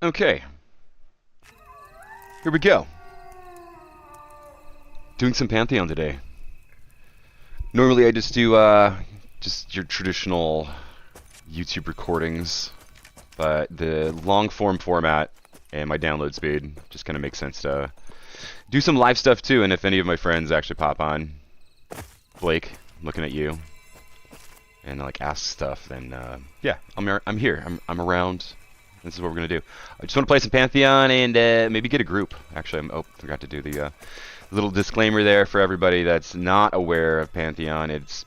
Okay, here we go. Doing some Pantheon today. Normally I just do just your traditional YouTube recordings, but the long form format and my download speed just kind of makes sense to do some live stuff too. And if any of my friends actually pop on, Blake, I'm looking at you, and like ask stuff, then yeah, I'm here. I'm around. This is what we're gonna do. I just want to play some Pantheon and maybe get a group. Actually, I forgot to do the little disclaimer there for everybody that's not aware of Pantheon. It's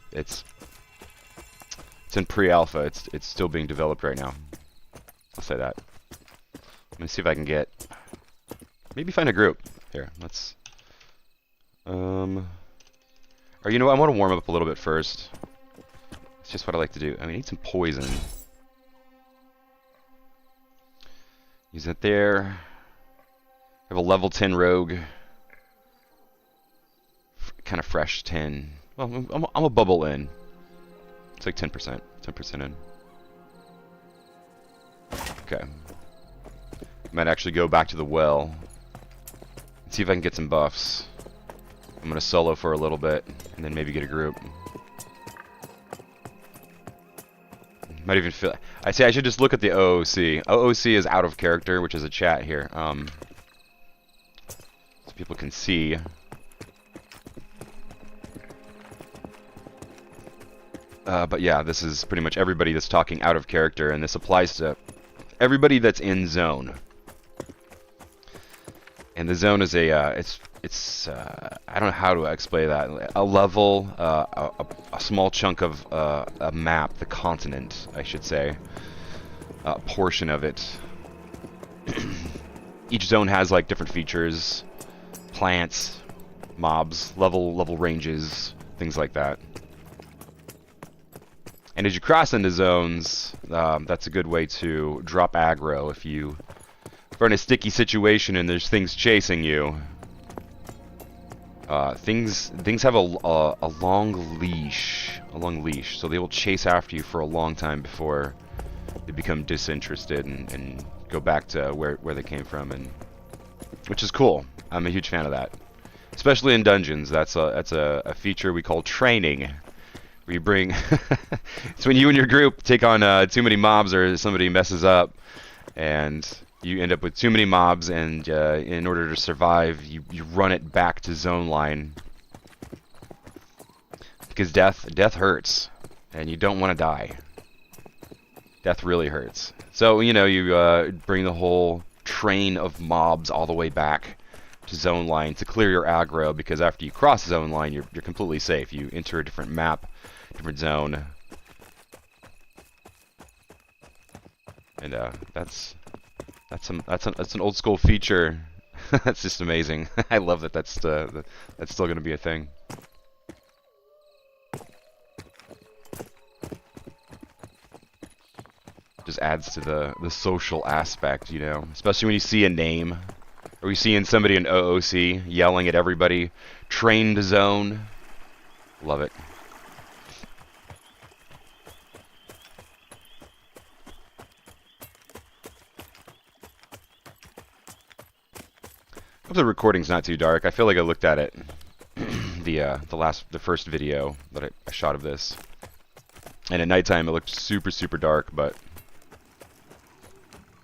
in pre-alpha. It's still being developed right now. I'll say that. Let me see if I can get maybe find a group here. Let's or you know what? I want to warm up a little bit first. It's just what I like to do. I need some poison. Use it there. I have a level 10 rogue. Kind of fresh 10. Well, I'm a bubble in. It's like 10%. 10% in. Okay. Might actually go back to the well. And see if I can get some buffs. I'm going to solo for a little bit. And then maybe get a group. Might even feel... I say I should just look at the OOC. OOC is out of character, which is a chat here. So people can see. But yeah, this is pretty much everybody that's talking out of character, and this applies to everybody that's in zone. And the zone is a, I don't know how to explain that. A level, a small chunk of a map, the continent, I should say, a portion of it. Each zone has like different features, plants, mobs, level ranges, things like that. And as you cross into zones, that's a good way to drop aggro if you are in a sticky situation and there's things chasing you. Things have a long leash, so they will chase after you for a long time before they become disinterested and go back to where they came from, and which is cool. I'm a huge fan of that, especially in dungeons. That's a feature we call training. Where you bring it's when you and your group take on too many mobs or somebody messes up and you end up with too many mobs, and in order to survive you run it back to zone line, because death hurts and you don't want to die. Death really hurts. So you know, you bring the whole train of mobs all the way back to zone line to clear your aggro, because after you cross zone line you're completely safe. You enter a different map, different zone, and that's an old school feature. That's just amazing. I love that that's still going to be a thing. Just adds to the social aspect, you know, especially when you see a name, or you see somebody in OOC yelling at everybody, trained zone. Love it. Hope the recording's not too dark. I feel like I looked at it the first video that I shot of this, and at nighttime it looked super dark, but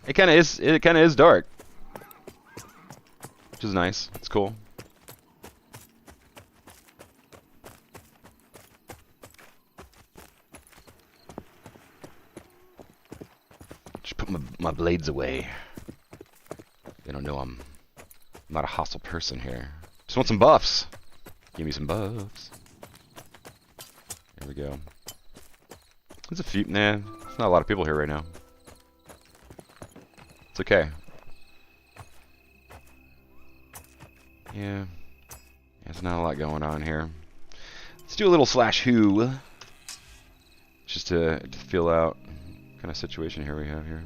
it kind of is dark, which is nice. It's cool. Just put my blades away. They don't know I'm not a hostile person here. Just want some buffs. Give me some buffs. There we go. There's a few. Nah, there's not a lot of people here right now. It's okay. Yeah. There's not a lot going on here. Let's do a little /who. Just to feel out what kind of situation here we have here.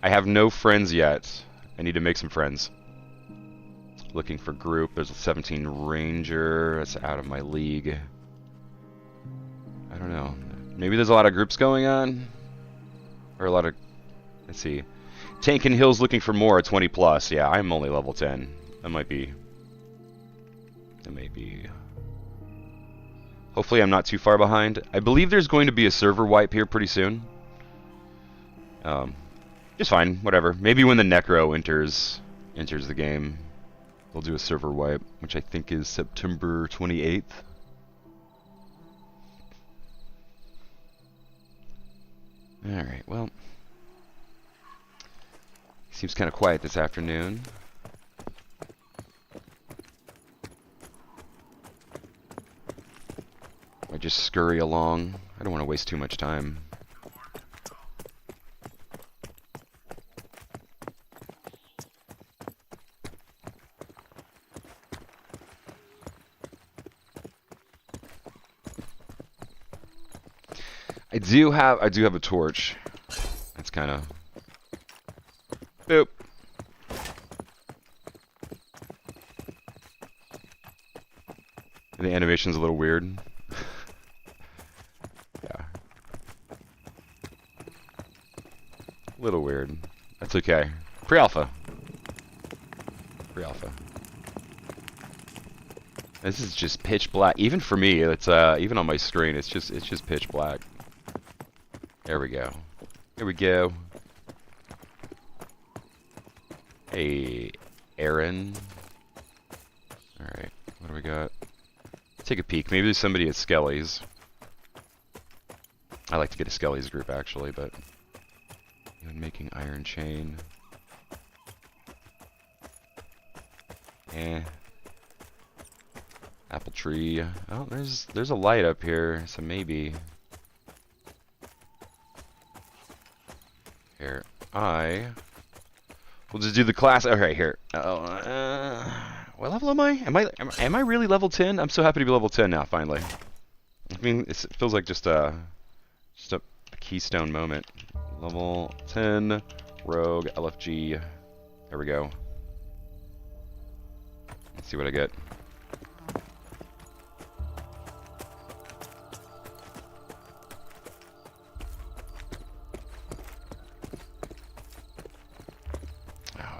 I have no friends yet. I need to make some friends. Looking for group. There's a 17 ranger. That's out of my league. I don't know. Maybe there's a lot of groups going on, or a lot of Let's see. Tank and Hills looking for more at 20 plus. Yeah, I'm only level 10. That might be. Hopefully I'm not too far behind. I believe there's going to be a server wipe here pretty soon. Just fine, whatever. Maybe when the Necro enters the game, they'll do a server wipe, which I think is September 28th. Alright, well. Seems kind of quiet this afternoon. I just scurry along. I don't want to waste too much time. I do have a torch. That's kind of boop. The animation's a little weird. Yeah. A little weird. That's okay. Pre-alpha. Pre-alpha. This is just pitch black. Even for me, it's even on my screen, it's just pitch black. There we go. Here we go. Hey, Aaron. Alright, what do we got? Take a peek. Maybe there's somebody at Skelly's. I like to get a Skelly's group, actually, but... Even making iron chain. Apple tree. Oh, there's a light up here, so maybe... Here, we'll just do the class. Okay, here. What level am I? Am I really level 10? I'm so happy to be level 10 now, finally. I mean, it feels like just a keystone moment. Level 10, Rogue, LFG. There we go. Let's see what I get.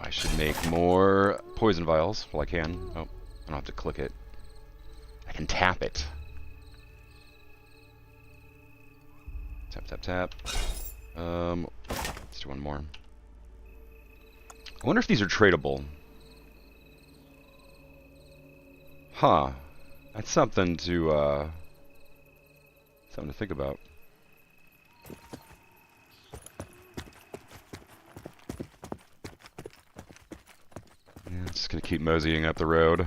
Should make more poison vials. Well, I can. Oh, I don't have to click it. I can tap it. Tap, tap, tap. Let's do one more. I wonder if these are tradable. Huh. That's something to think about. Just gonna keep moseying up the road.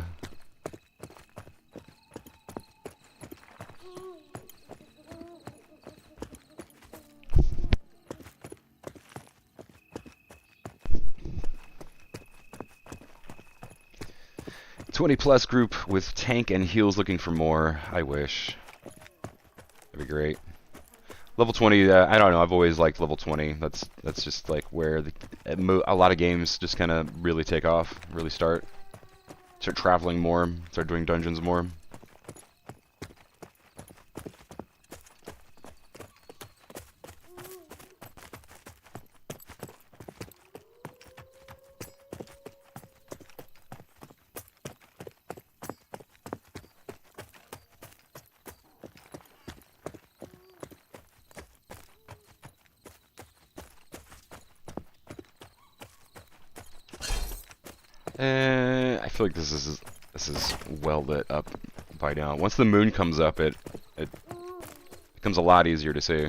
+20 group with tank and heals looking for more. I wish. That'd be great. Level 20, I don't know, I've always liked level 20. That's just like where a lot of games just kind of really take off, really start traveling more, start doing dungeons more. I feel like this is well lit up by now. Once the moon comes up, it becomes a lot easier to see.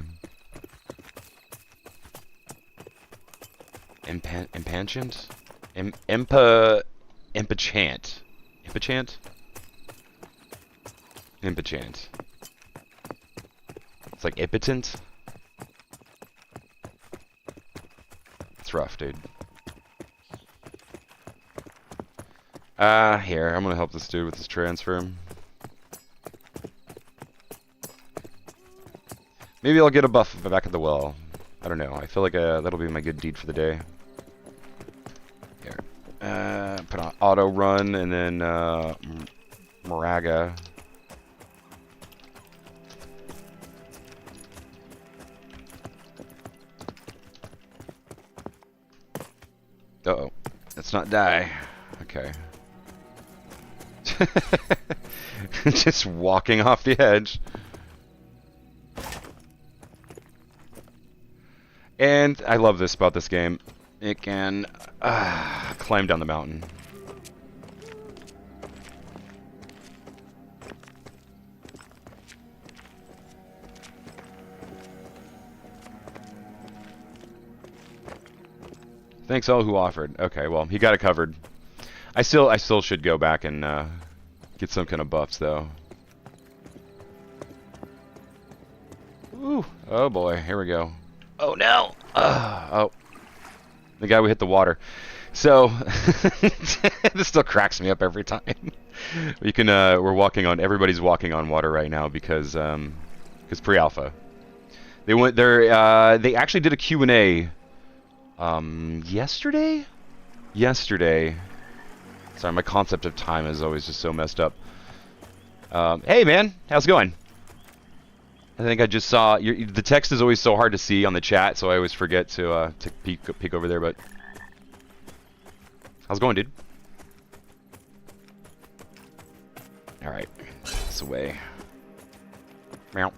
Impanchant? Impachant. Impachant? Impachant. It's like impotent. It's rough, dude. Here, I'm gonna help this dude with his transfer. Maybe I'll get a buff back at the well. I don't know. I feel like that'll be my good deed for the day. Here. Put on auto run and then Moraga. Uh-oh. Let's not die. Okay. Just walking off the edge. And I love this about this game. It can climb down the mountain. Thanks all who offered. Okay, well, he got it covered. I still should go back and get some kind of buffs though. Ooh, oh boy, here we go. Oh no! Oh, the guy we hit the water. So this still cracks me up every time. We can we're walking on. Everybody's walking on water right now because pre-alpha. They went there. They actually did a Q&A. Yesterday. Sorry, my concept of time is always just so messed up. Hey man, how's it going? I think I just saw the text is always so hard to see on the chat, so I always forget to peek over there. But how's it going, dude? All right, this away. Meow.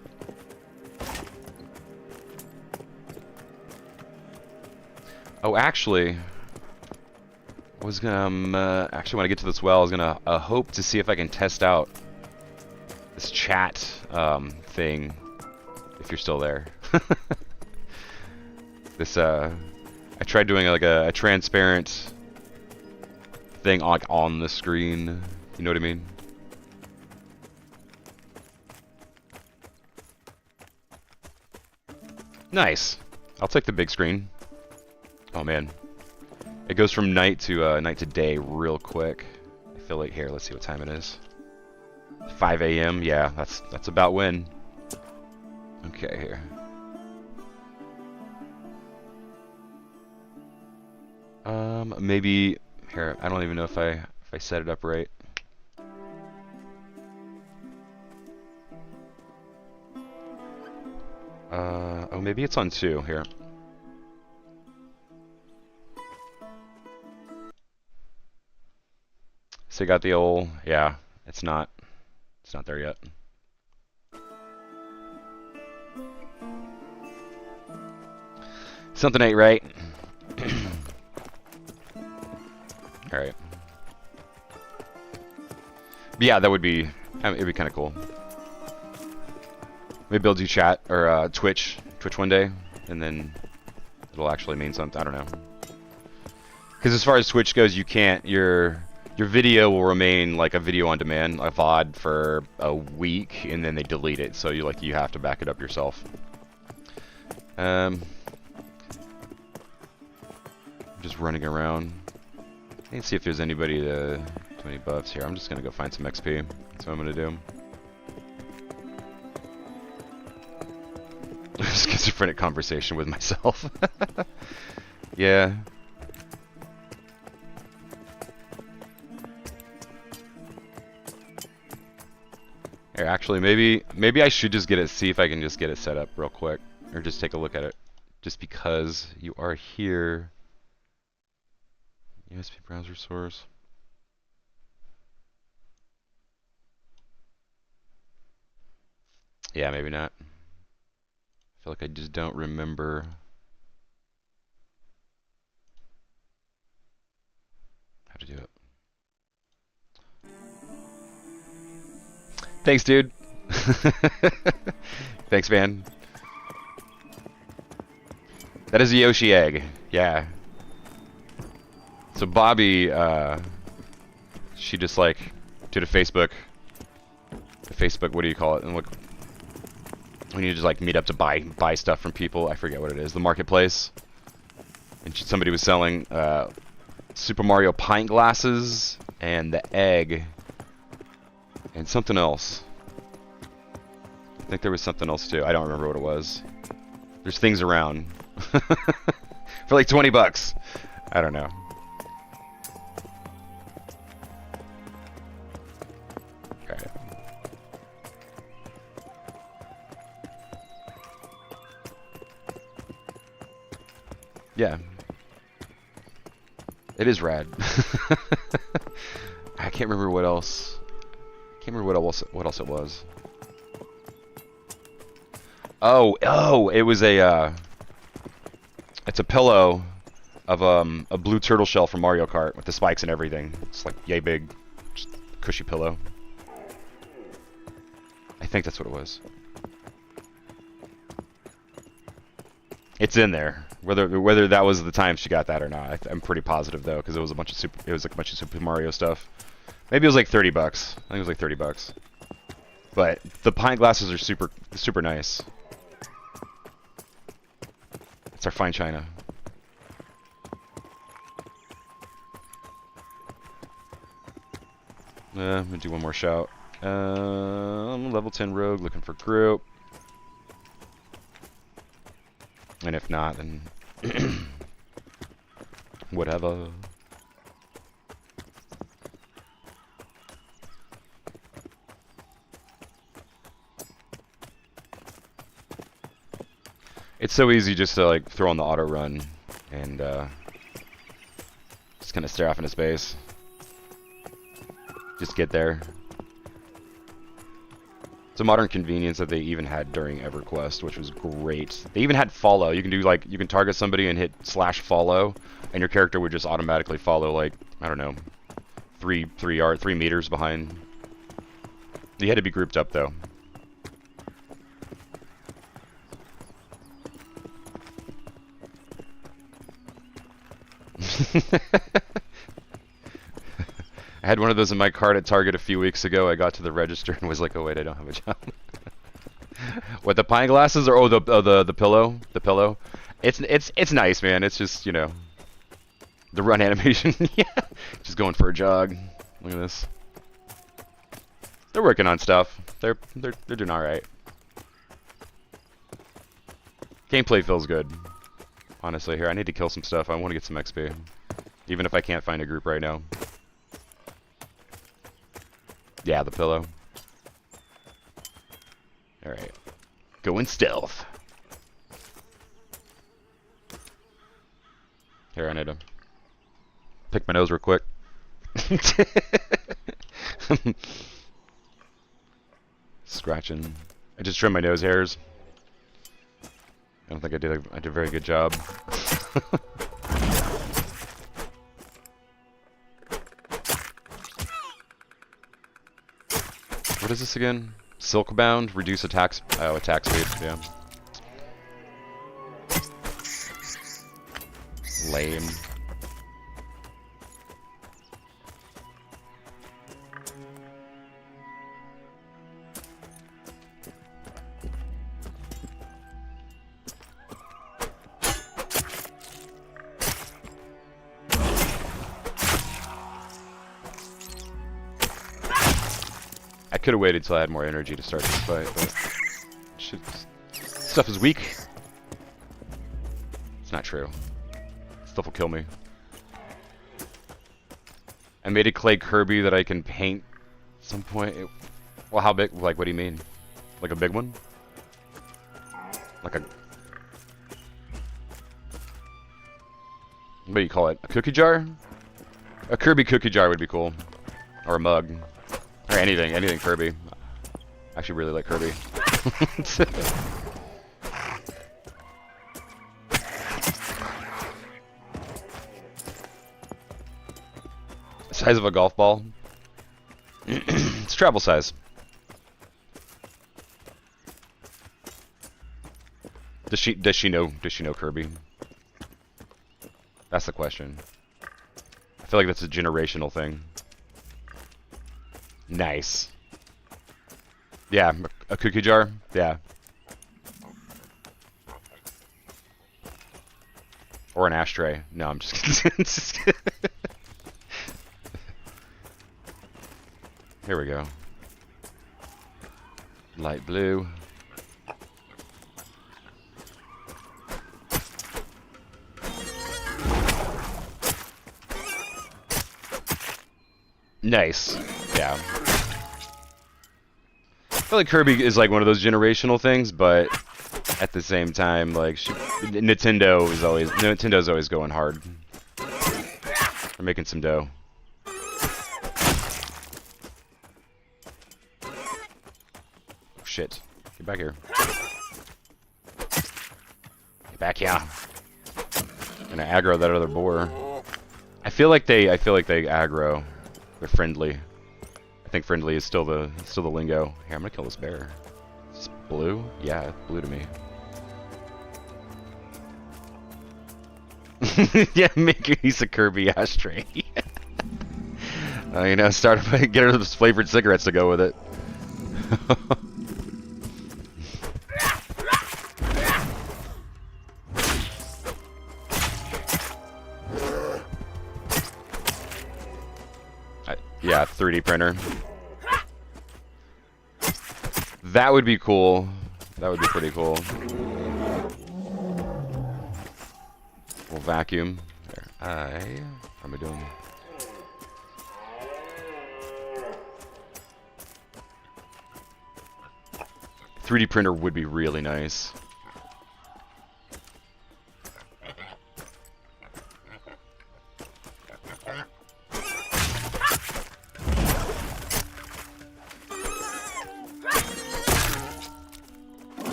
Oh, actually, I was gonna actually when I get to this well, I was gonna hope to see if I can test out this chat thing. If you're still there. This I tried doing like a transparent thing on the screen. You know what I mean? Nice. I'll take the big screen. Oh man, it goes from night to day real quick. I feel like here. Let's see what time it is. 5 a.m. Yeah, that's about when. Okay, here. Maybe here. I don't even know if I set it up right. Oh, maybe it's on 2 here. So you got the old, yeah. It's not there yet. Something ain't right. Alright. But yeah, that would be, it'd be kind of cool. Maybe they'll do chat, or Twitch one day, and then it'll actually mean something, I don't know. Because as far as Twitch goes, you can't, your video will remain like a video on demand, a VOD for a week, and then they delete it, so you have to back it up yourself. Just running around. Let's see if there's anybody to do any buffs here. I'm just gonna go find some XP. That's what I'm gonna do. Schizophrenic conversation with myself. Yeah. Here, actually, maybe I should just see if I can just get it set up real quick, or just take a look at it, just because you are here. USB browser source. Yeah, maybe not. I feel like I just don't remember how to do it. Thanks, dude. Thanks, man. That is a Yoshi egg. Yeah. So Bobby, she just like did a Facebook, what do you call it? And look, when you just like meet up to buy stuff from people, I forget what it is, the marketplace. And somebody was selling Super Mario pint glasses and the egg and something else. I think there was something else too. I don't remember what it was. There's things around for like 20 bucks. I don't know. Yeah. It is rad. I can't remember what else. Can't remember what else it was. Oh, it was a. It's a pillow of a blue turtle shell from Mario Kart with the spikes and everything. It's like yay big, just cushy pillow. I think that's what it was. It's in there. Whether that was the time she got that or not, I'm pretty positive though, because it was a bunch of Super Mario stuff. Maybe it was like $30. I think it was like $30. But the pint glasses are super nice. It's our fine china. I'm gonna do one more shout. Level 10 rogue, looking for group. And if not, then whatever. It's so easy just to like throw on the auto run and just kind of stare off into space. Just get there. It's a modern convenience that they even had during EverQuest, which was great. They even had follow. You can do like, you can target somebody and hit /follow, and your character would just automatically follow like, I don't know, 3 meters behind. You had to be grouped up though. I had one of those in my cart at Target a few weeks ago. I got to the register and was like, "Oh wait, I don't have a job." What, the pine glasses or the pillow? The pillow. It's nice, man. It's just, you know, the run animation. Yeah, just going for a jog. Look at this. They're working on stuff. They're doing all right. Gameplay feels good. Honestly, here I need to kill some stuff. I want to get some XP, even if I can't find a group right now. Yeah, the pillow. Alright. Go in stealth. Here, I need to pick my nose real quick. Scratching. I just trimmed my nose hairs. I don't think I did a very good job. What is this again? Silkbound, reduce attack speed. Yeah. Lame. I could have waited till I had more energy to start this fight, but stuff is weak. It's not true. Stuff will kill me. I made a clay Kirby that I can paint at some point. Well, how big? Like, what do you mean? Like a big one? Like a... What do you call it? A cookie jar? A Kirby cookie jar would be cool. Or a mug. Or anything Kirby. I actually really like Kirby. Size of a golf ball. It's travel size. Does she know Kirby? That's the question. I feel like that's a generational thing. Nice. Yeah, a cookie jar. Yeah. Or an ashtray. No, I'm just kidding. Here we go. Light blue. Nice. Yeah. I feel like Kirby is like one of those generational things, but at the same time, like Nintendo's always going hard. We're making some dough. Oh, shit. Get back here. Get back here. I'm gonna aggro that other boar. I feel like they aggro. They're friendly. I think friendly is still the lingo. Here, I'm gonna kill this bear. Is this blue? Yeah, blue to me. Yeah, make your use of Kirby ashtray. You know, get her those flavored cigarettes to go with it. Yeah, 3D printer. That would be cool. That would be pretty cool. We'll vacuum. There. How am I doing? .3D printer would be really nice.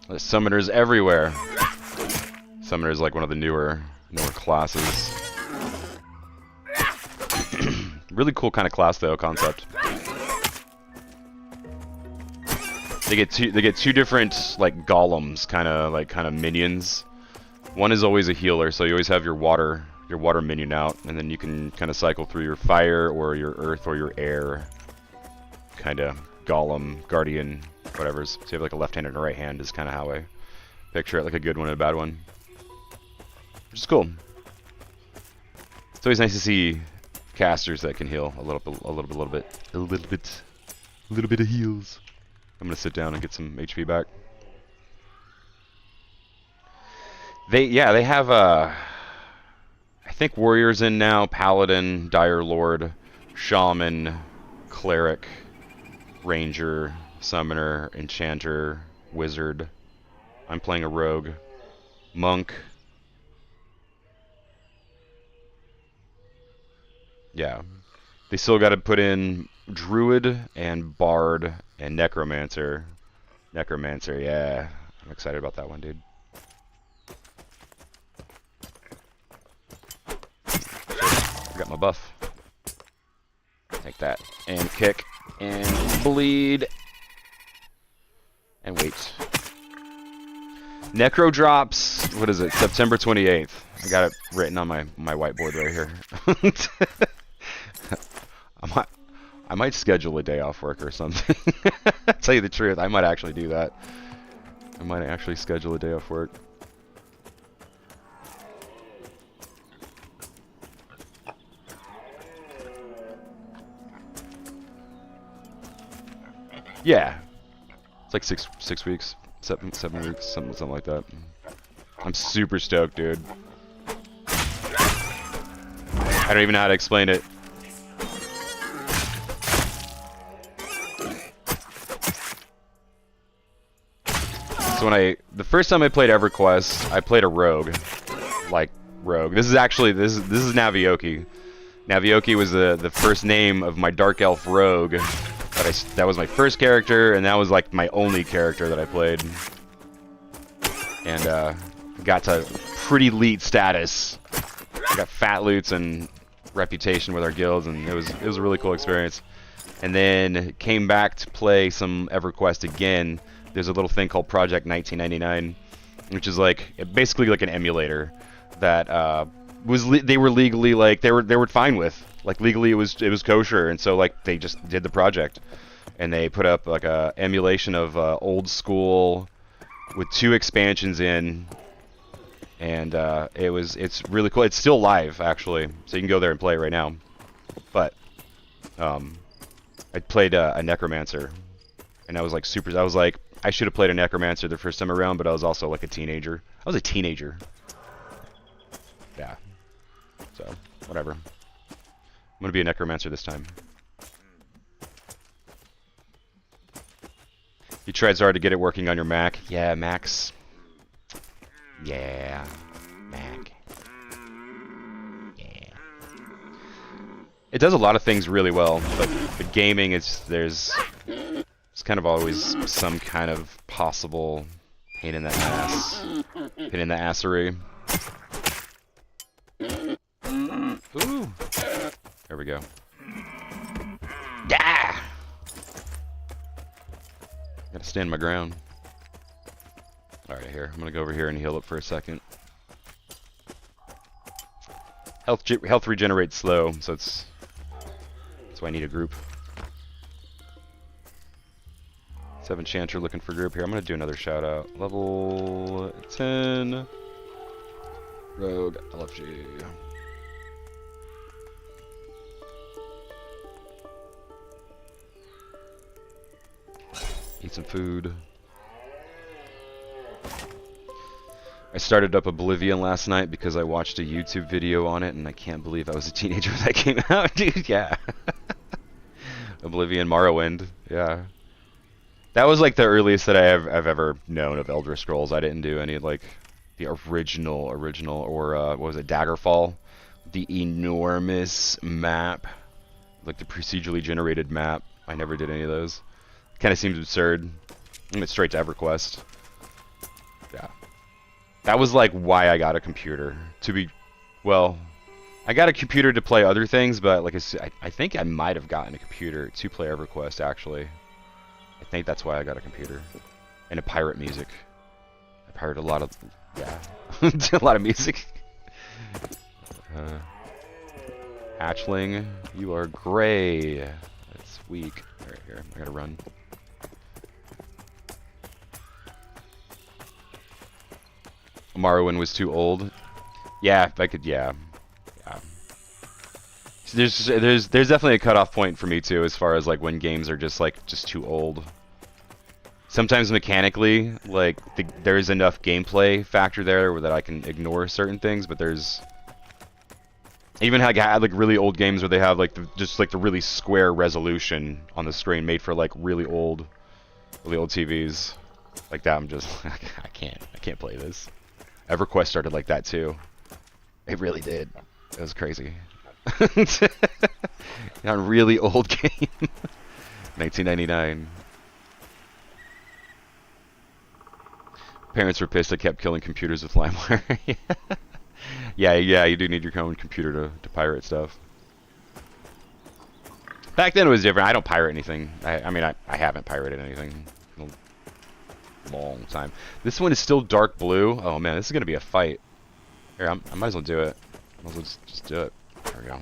There's summoners everywhere. Summoner is like one of the newer classes. Really cool kind of class though, concept. They get two different like golems kind of minions. One is always a healer, so you always have your water minion out, and then you can kind of cycle through your fire or your earth or your air kind of golem, guardian, whatever. So you have like a left hand and a right hand is kind of how I picture it, like a good one and a bad one. Which is cool. It's always nice to see casters that can heal a little bit of heals. I'm gonna sit down and get some HP back. They have I think warriors in now, paladin, dire lord, shaman, cleric, ranger, summoner, enchanter, wizard. I'm playing a rogue, monk. Yeah, they still got to put in druid and bard and necromancer. Necromancer, yeah, I'm excited about that one, dude. I got my buff. Take that and kick and bleed and wait. Necro drops. What is it? September 28th. I got it written on my whiteboard right here. I might schedule a day off work or something. Tell you the truth, I might actually do that. I might actually schedule a day off work. Yeah, it's like six weeks, seven weeks, something like that. I'm super stoked, dude. I don't even know how to explain it. So the first time I played EverQuest, I played a rogue, like rogue. This is Navioki. Navioki was the first name of my dark elf rogue. That was my first character, and that was like my only character that I played. And got to pretty elite status. I got fat loots and reputation with our guilds, and it was a really cool experience. And then came back to play some EverQuest again. There's a little thing called Project 1999, which is like basically like an emulator that they were legally like they were fine with. Like legally it was kosher, and so like they just did the project, and they put up like a emulation of old school with 2 expansions in, and it's really cool. It's still live actually, so you can go there and play it right now. But I played a necromancer, and I was like I should have played a necromancer the first time around, but I was also like a teenager. I was a teenager. Yeah. So whatever. I'm gonna be a necromancer this time. You tried so hard to get it working on your Mac. Yeah, Macs. Yeah, Mac. Yeah. It does a lot of things really well, but the gaming is there's kind of always some kind of possible pain in the assery. Ooh, there we go. Yeah, gotta stand my ground. All right, here I'm gonna go over here and heal up for a second. Health regenerates slow, so that's why I need a group. 7 Chanter looking for group here. I'm gonna do another shout out. Level 10 Rogue LFG. Eat some food. I started up Oblivion last night because I watched a YouTube video on it, and I can't believe I was a teenager when that came out, dude. Yeah. Oblivion, Morrowind. Yeah. That was like the earliest that I've ever known of Elder Scrolls. I didn't do any like the original, or what was it, Daggerfall? The enormous map, like the procedurally generated map. I never did any of those. Kind of seems absurd. I went straight to EverQuest. Yeah. That was like why I got a computer. Well, I got a computer to play other things, but like I think I might have gotten a computer to play EverQuest actually. I think that's why I got a computer. And to pirate music. I pirate a lot of, yeah, a lot of music. Hatchling, you are gray. That's weak. Alright, here, I gotta run. Morrowind was too old. Yeah, if I could, yeah. So there's definitely a cutoff point for me too, as far as like when games are just too old. Sometimes mechanically, like there is enough gameplay factor there that I can ignore certain things, but there's even like I had like really old games where they have like the really square resolution on the screen made for like really old TVs. Like that, I'm just I can't play this. EverQuest started like that too. It really did. It was crazy. A really old game. 1999. Parents were pissed I kept killing computers with LimeWire. yeah, you do need your own computer to pirate stuff. Back then it was different. I don't pirate anything. I mean, I haven't pirated anything in a long time. This one is still dark blue. Oh man, this is gonna be a fight. Here, I might as well do it. Might as well just do it. There we go.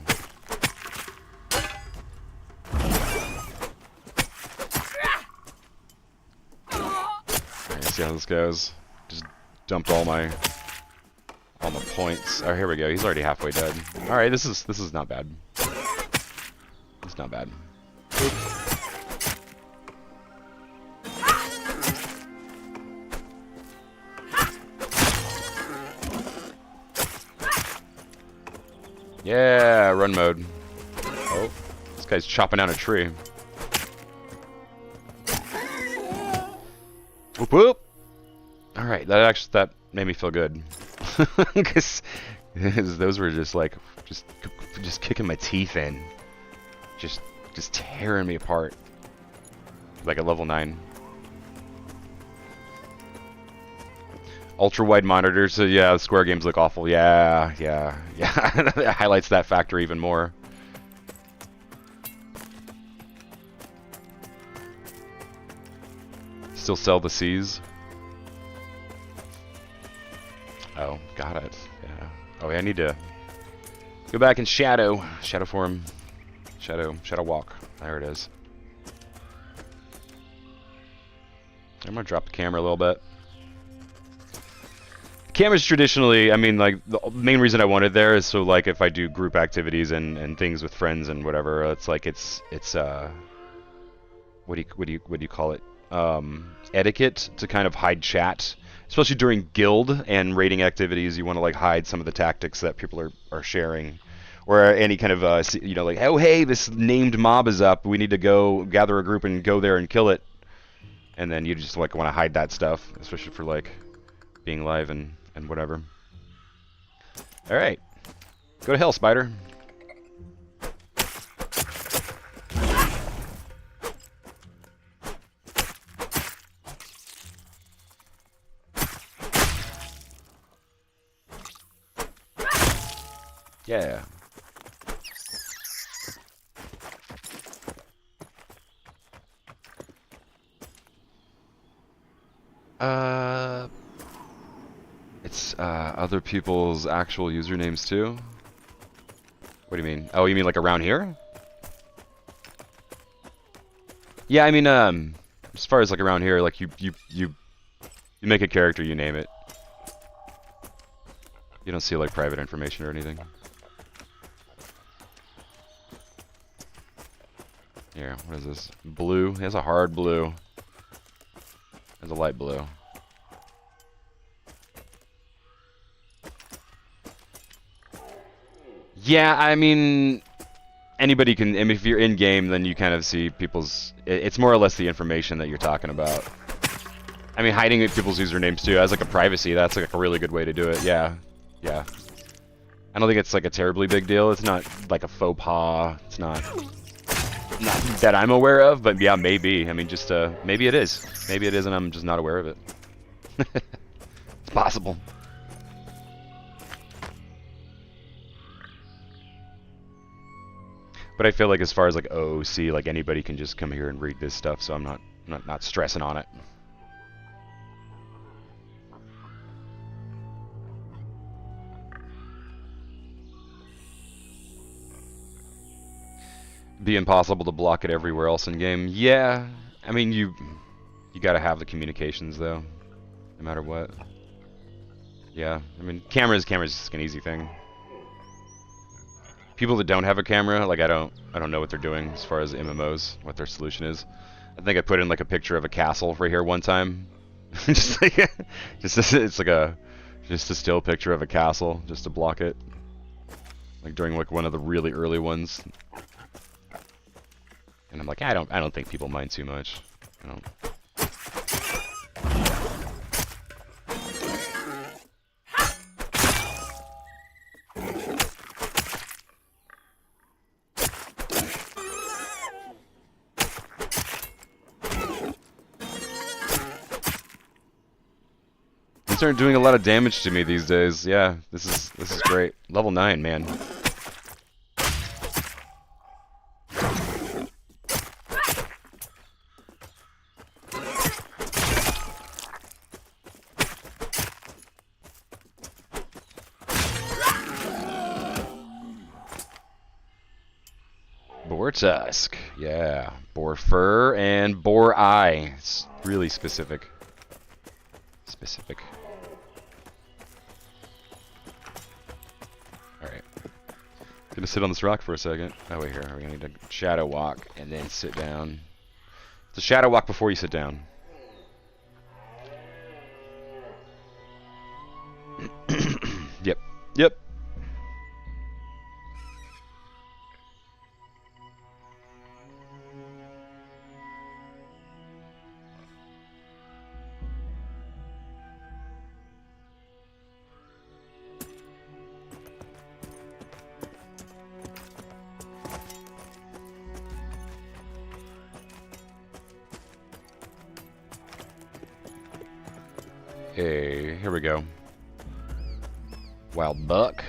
Alright, see how this goes. Just dumped all my points. Oh, here we go. He's already halfway dead. All right, this is not bad. It's not bad. Yeah, run mode. Oh, this guy's chopping down a tree. Whoop whoop. All right, that made me feel good, because those were just like just kicking my teeth in, just tearing me apart, like a level 9. Ultra wide monitors, so yeah, Square games look awful. Yeah. It highlights that factor even more. Still sell the C's. Oh, got it. Yeah. Oh, yeah, I need to go back in shadow form, shadow walk. There it is. I'm gonna drop the camera a little bit. Cameras traditionally, I mean, like the main reason I wanted there is so like if I do group activities and things with friends and whatever, it's like it's what do you call it? Etiquette to kind of hide chat, especially during guild and raiding activities. You want to like hide some of the tactics that people are sharing, or any kind of like, oh hey, this named mob is up, we need to go gather a group and go there and kill it, and then you just like want to hide that stuff, especially for like being live and whatever. All right, go to hell, spider. Yeah. It's other people's actual usernames too? What do you mean? Oh, you mean like around here? Yeah, I mean, as far as like around here, like you make a character, you name it. You don't see like private information or anything. Here, what is this? Blue. It has a hard blue. There's a light blue. Yeah, I mean, anybody can. I mean, if you're in game, then you kind of see people's. It's more or less the information that you're talking about. I mean, hiding people's usernames too, as like a privacy. That's like a really good way to do it. Yeah, yeah. I don't think it's like a terribly big deal. It's not like a faux pas. It's not that I'm aware of. But yeah, maybe. I mean, just maybe it is. Maybe it is, and I'm just not aware of it. It's possible. But I feel like as far as like OOC, like anybody can just come here and read this stuff, so I'm not stressing on it. Be impossible to block it everywhere else in game. Yeah, I mean you gotta have the communications though, no matter what. Yeah, I mean cameras just an easy thing. People that don't have a camera, like I don't know what they're doing as far as MMOs, what their solution is. I think I put in like a picture of a castle right here one time. Just like it's like just a still picture of a castle just to block it. Like during like one of the really early ones. And I'm like, I don't think people mind too much. I don't. They started doing a lot of damage to me these days. Yeah, this is great. Level 9, man. Boar tusk, yeah. Boar fur and boar eye. It's really specific. Alright. Gonna sit on this rock for a second. Oh wait, here. We're gonna need to shadow walk and then sit down. It's a shadow walk before you sit down. Yep. Hey, here we go. Wild buck.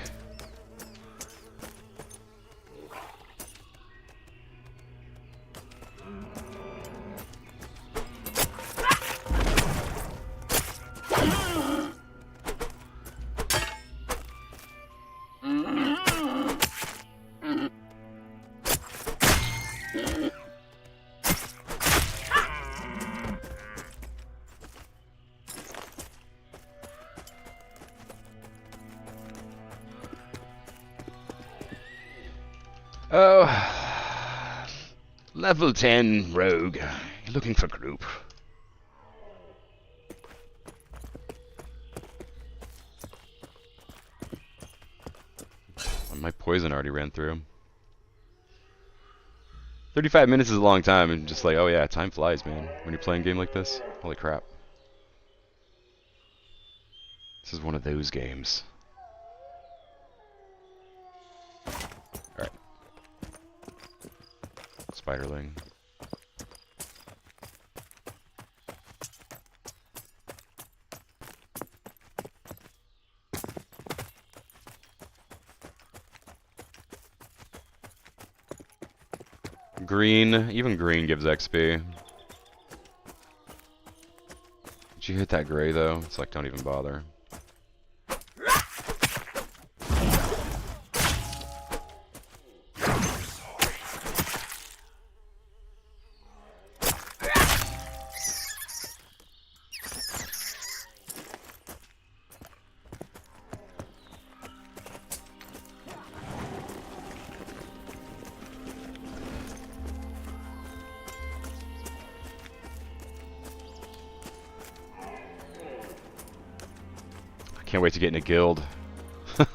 Oh, level 10 rogue. You're looking for group. My poison already ran through. 35 minutes is a long time, and just like, oh yeah, time flies, man. When you're playing a game like this, holy crap. This is one of those games. Alright. Spiderling. Green, even green gives XP. Did you hit that gray though? It's like, don't even bother. Can't wait to get in a guild. I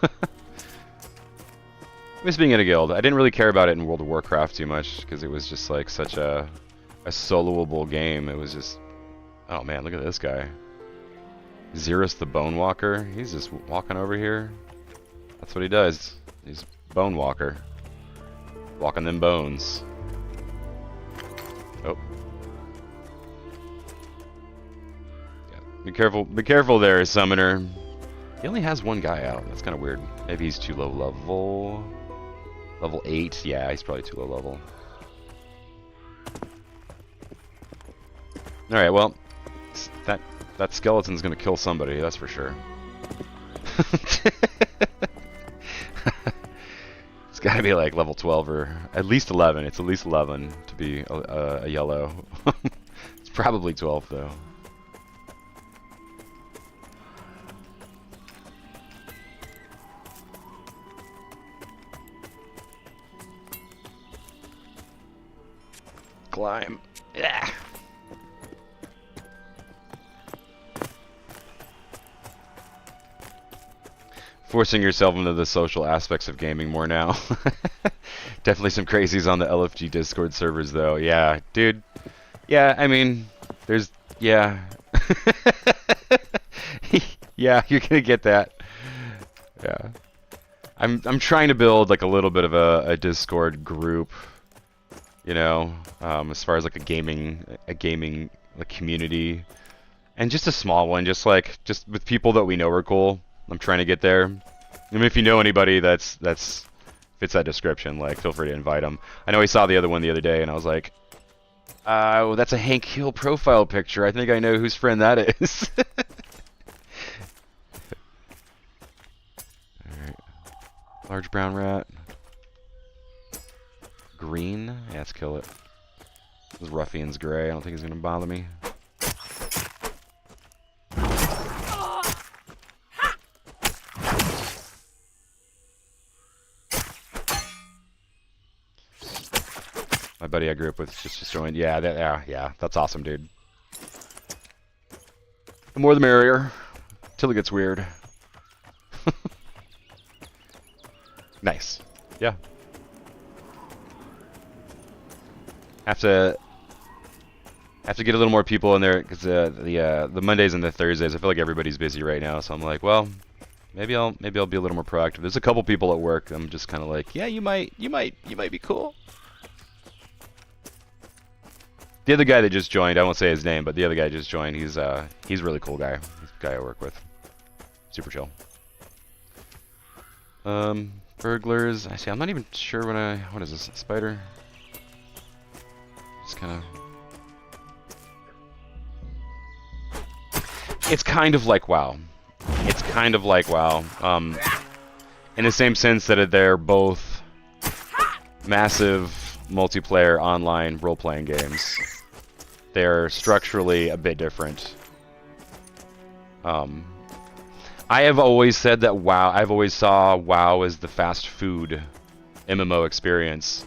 miss being in a guild. I didn't really care about it in World of Warcraft too much because it was just like such a soloable game. It was just, oh man, look at this guy. Xerus the Bone Walker. He's just walking over here. That's what he does. He's Bone Walker. Walking them bones. Oh. Yeah. Be careful there, Summoner. He only has one guy out. That's kind of weird. Maybe he's too low level. Level 8? Yeah, he's probably too low level. Alright, well, that skeleton's gonna kill somebody, that's for sure. It's gotta be like level 12 or at least 11. It's at least 11 to be a yellow. It's probably 12 though. Climb. Yeah. Forcing yourself into the social aspects of gaming more now. Definitely some crazies on the LFG Discord servers though. Yeah, dude. Yeah, I mean, there's, yeah. Yeah, you're gonna get that. Yeah. I'm trying to build like a little bit of a Discord group. You know, as far as like a gaming like community, and just a small one, just with people that we know are cool. I'm trying to get there. I mean, if you know anybody that's fits that description, like feel free to invite them. I know I saw the other one the other day, and I was like, well, that's a Hank Hill profile picture. I think I know whose friend that is. All right, large brown rat. Green? Yeah, let's kill it. This ruffian's gray. I don't think he's gonna bother me. My buddy I grew up with just joined. Yeah, yeah, that's awesome, dude. The more the merrier. Till it gets weird. Nice. Yeah. Have to get a little more people in there because the Mondays and the Thursdays, I feel like everybody's busy right now. So I'm like, well, maybe I'll be a little more proactive. There's a couple people at work. I'm just kind of like, yeah, you might be cool. The other guy that just joined, I won't say his name, but the other guy just joined. He's a really cool guy. He's the guy I work with. Super chill. Burglars. I see. I'm not even sure what is this? Spider. It's kind of like WoW. It's kind of like WoW. In the same sense that they're both massive multiplayer online role-playing games. They're structurally a bit different. I have always said that WoW. I've always saw WoW as the fast food MMO experience.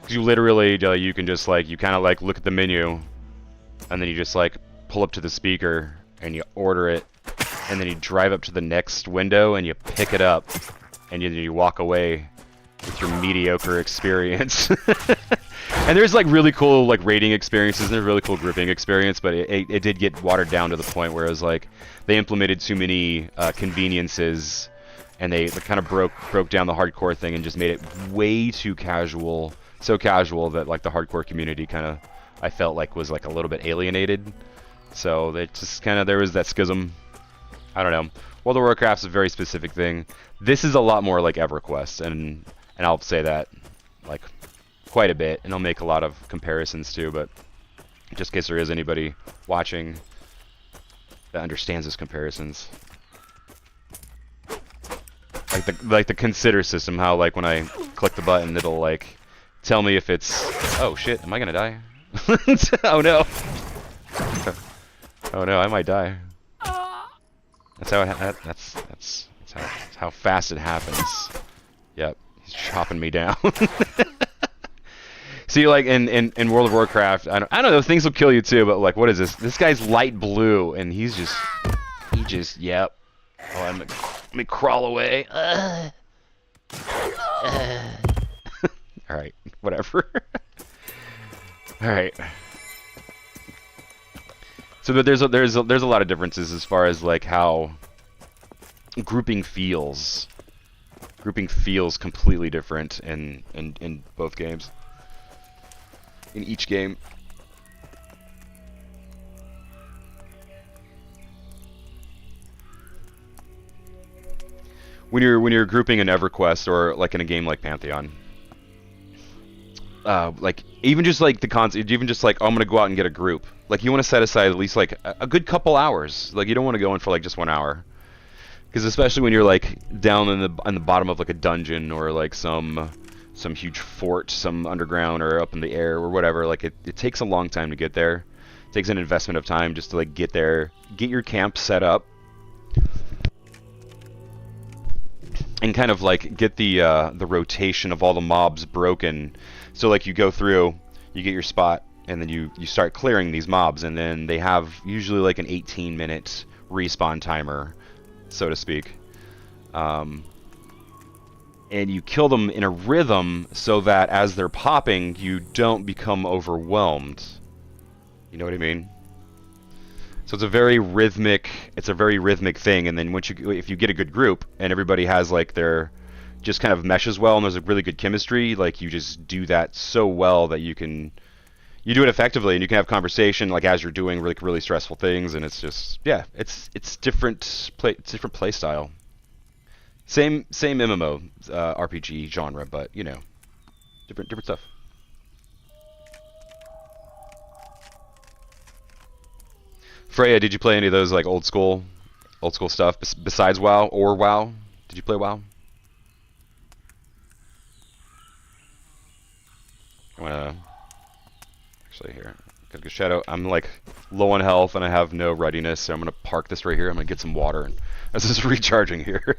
You literally, you can just you kind of look at the menu, and then you just pull up to the speaker and you order it, and then you drive up to the next window and you pick it up, and you walk away with your mediocre experience. And there's really cool raiding experiences, and there's really cool grouping experience, but it did get watered down to the point where it was they implemented too many conveniences, and they kind of broke down the hardcore thing and just made it way too casual. So casual that the hardcore community kind of, I felt was a little bit alienated. So it just kind of, there was that schism. I don't know. World of Warcraft's a very specific thing. This is a lot more like EverQuest, and I'll say that quite a bit, and I'll make a lot of comparisons too, but just in case there is anybody watching that understands those comparisons. Like the consider system, how like when I click the button it'll like tell me if it's, oh shit, am I gonna die? Oh no. Oh no, I might die. That's how that's how fast it happens. Yep, he's chopping me down. See, like in World of Warcraft, I don't know, things will kill you too, but like, what is this? This guy's light blue, and he just, yep. Oh, let me crawl away. All right, whatever. All right. So there's a lot of differences as far as like how grouping feels. Grouping feels completely different in both games. In each game. When you're grouping in EverQuest or like in a game like Pantheon, like even just like the concept, even just like, oh, I'm gonna go out and get a group. Like you want to set aside at least like a good couple hours. Like you don't want to go in for like just 1 hour, because especially when you're like down in the bottom of like a dungeon or like some huge fort, some underground or up in the air or whatever. Like it takes a long time to get there. It takes an investment of time just to like get there, get your camp set up, and kind of like get the rotation of all the mobs broken. So like you go through, you get your spot, and then you start clearing these mobs, and then they have usually like an 18-minute respawn timer, so to speak. And you kill them in a rhythm so that as they're popping, you don't become overwhelmed. You know what I mean? So it's a very rhythmic thing, and then if you get a good group and everybody has like their just kind of meshes well and there's a really good chemistry, like you just do that so well that you do it effectively, and you can have conversation like as you're doing really stressful things, and it's just, yeah, it's different play style. Same MMO RPG genre, but you know, different stuff. Freya, did you play any of those like old school stuff besides WoW or WoW? Did you play WoW? I wanna actually here. Got a good shadow. I'm like low on health and I have no readiness, so I'm gonna park this right here. I'm gonna get some water, and this is recharging here.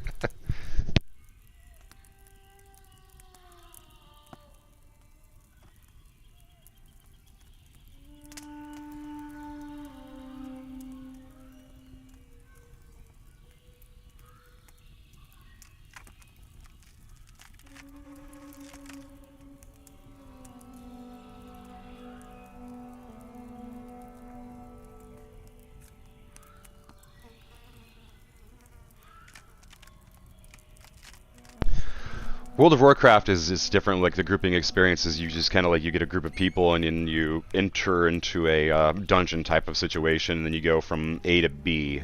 World of Warcraft is different. Like the grouping experiences, you just kind of like you get a group of people and then you enter into a dungeon type of situation, and then you go from A to B,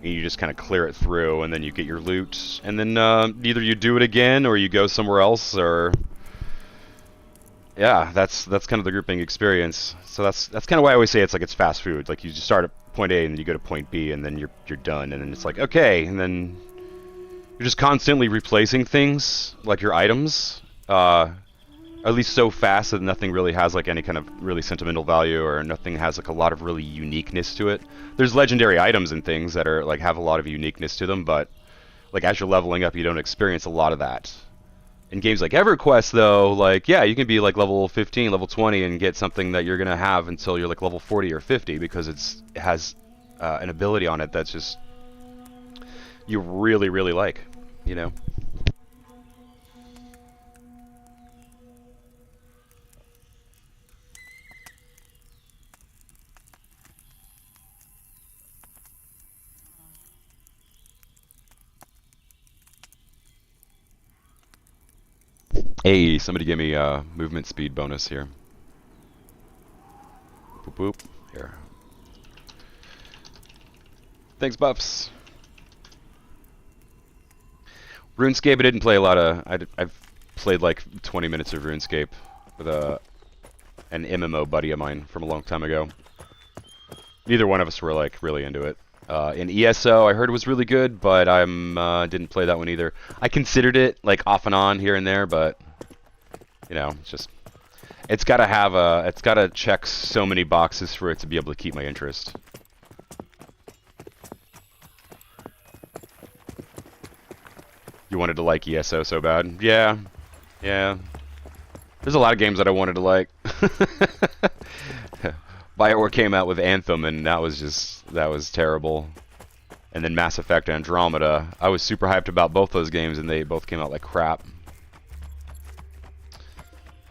and you just kind of clear it through, and then you get your loot, and then either you do it again or you go somewhere else, or yeah, that's kind of the grouping experience. So that's kind of why I always say it's fast food. Like you just start at point A and then you go to point B, and then you're done, and then it's like okay, and then you're just constantly replacing things, like your items, at least so fast that nothing really has like any kind of really sentimental value, or nothing has like a lot of really uniqueness to it. There's legendary items and things that are like have a lot of uniqueness to them, but like as you're leveling up, you don't experience a lot of that. In games like EverQuest, though, like yeah, you can be like level 15, level 20, and get something that you're gonna have until you're like level 40 or 50, because it has an ability on it that's just you really like, you know. Hey, somebody give me a movement speed bonus here. Boop boop. Here. Thanks, buffs. RuneScape, I didn't play a lot of. I've played like 20 minutes of RuneScape. with an MMO buddy of mine from a long time ago. Neither one of us were like really into it. In ESO, I heard it was really good, but I didn't play that one either. I considered it like off and on here and there, but you know, it's gotta check so many boxes for it to be able to keep my interest. You wanted to like ESO so bad? Yeah. There's a lot of games that I wanted to like. BioWare came out with Anthem, and that was terrible. And then Mass Effect Andromeda. I was super hyped about both those games, and they both came out like crap.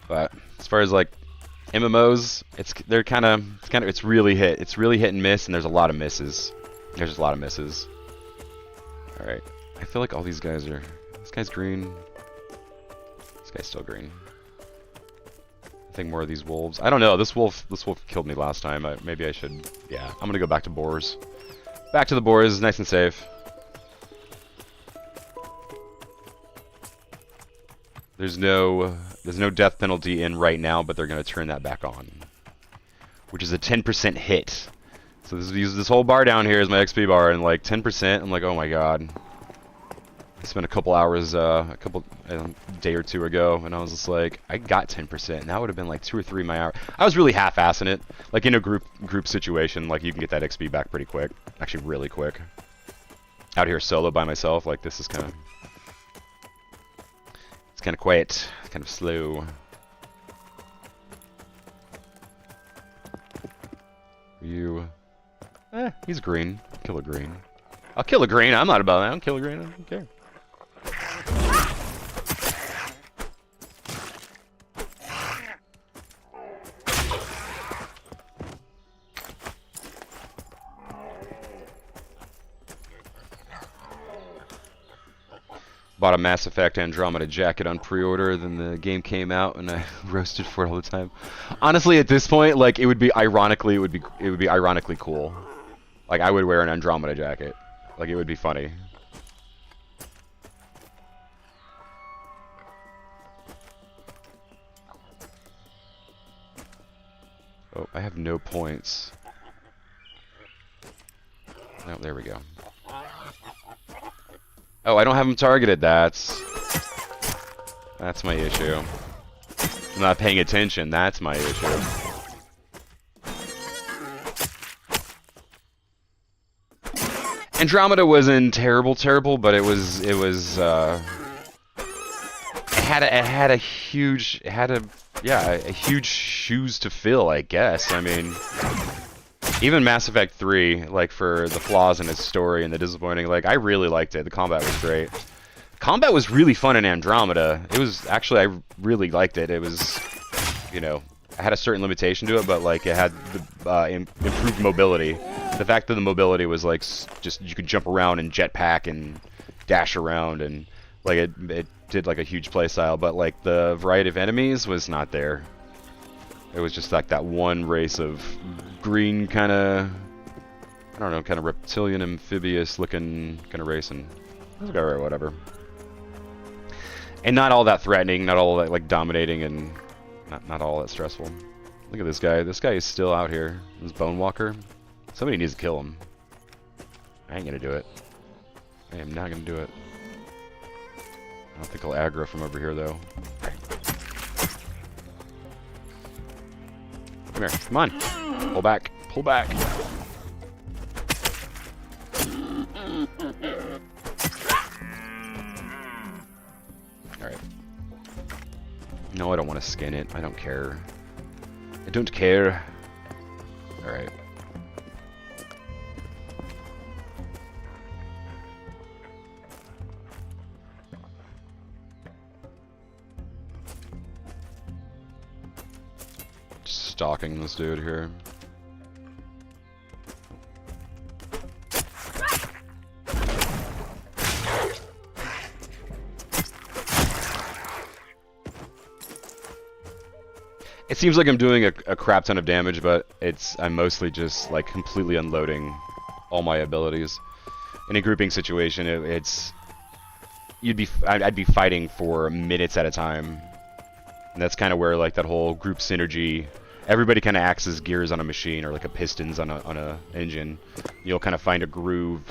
But as far as like MMOs, it's really hit and miss, and there's a lot of misses. There's just a lot of misses. All right, I feel like all these guys are. This guy's green. This guy's still green. I think more of these wolves. I don't know. This wolf killed me last time. Maybe I should. Yeah, I'm gonna go back to boars. Back to the boars, nice and safe. There's no death penalty in right now, but they're gonna turn that back on, which is a 10% hit. So this whole bar down here is my XP bar, and like 10%. I'm like, oh my god. I spent a couple hours, a day or two ago, and I was just like, I got 10%, and that would have been like 2 or 3 of my hours. I was really half-assing it. Like in a group situation, like you can get that XP back pretty quick, actually really quick. Out here solo by myself, like this is kind of, it's kind of quiet, it's kind of slow. You, he's green. Kill a green. I'll kill a green. I'm not about that. I'll kill a green. I don't care. Bought a Mass Effect Andromeda jacket on pre-order, then the game came out and I roasted for it all the time. Honestly, at this point, like it would be ironically cool. Like I would wear an Andromeda jacket. Like it would be funny. Oh, I have no points. Oh, there we go. Oh, I don't have him targeted. That's my issue. I'm not paying attention. That's my issue. Andromeda wasn't terrible, but it had a huge shoes to fill, I guess. I mean, even Mass Effect 3, like for the flaws in its story and the disappointing, like I really liked it. The combat was great. Combat was really fun in Andromeda. It was actually, I really liked it. It was, you know, I had a certain limitation to it, but like it had the improved mobility. The fact that the mobility was like just you could jump around and jetpack and dash around, and like it did like a huge play style, but like the variety of enemies was not there. It was just like that one race of green kind of, I don't know, kind of reptilian amphibious looking kind of race, and it was alright, whatever. And not all that threatening, not all that like dominating, and not all that stressful. Look at this guy. This guy is still out here. This Bone Walker. Somebody needs to kill him. I ain't gonna do it. I am not gonna do it. I don't think I'll aggro from over here though. Come here. Come on. Pull back. Pull back. Alright. No, I don't want to skin it. I don't care. I don't care. Alright. Just stalking this dude here. It seems like I'm doing a crap ton of damage, but I'm mostly just like completely unloading all my abilities. In a grouping situation, I'd be fighting for minutes at a time. And that's kind of where like that whole group synergy, everybody kind of acts as gears on a machine or like a pistons on a engine. You'll kind of find a groove,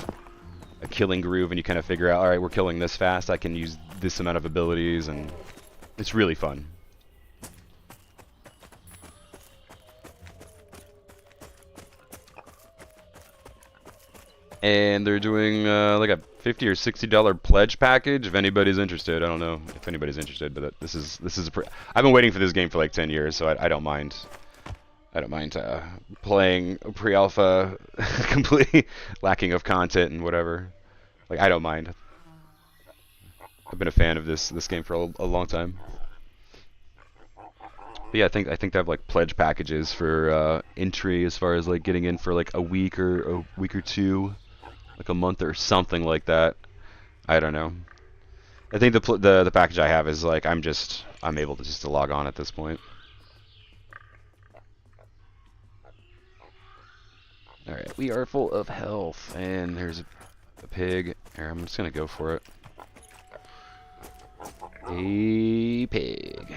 a killing groove, and you kind of figure out, all right, we're killing this fast, I can use this amount of abilities, and it's really fun. And they're doing like a $50 or $60 pledge package if anybody's interested. I don't know if anybody's interested, but this is I've been waiting for this game for like 10 years, so I don't mind. I don't mind playing pre-alpha completely lacking of content and whatever. Like, I don't mind. I've been a fan of this game for a long time. But yeah, I think they have like pledge packages for entry as far as like getting in for like a week or two. Like a month or something like that. I don't know. I think the package I have is like I'm able to log on at this point. All right, we are full of health, and there's a pig. Here, I'm just gonna go for it. A pig.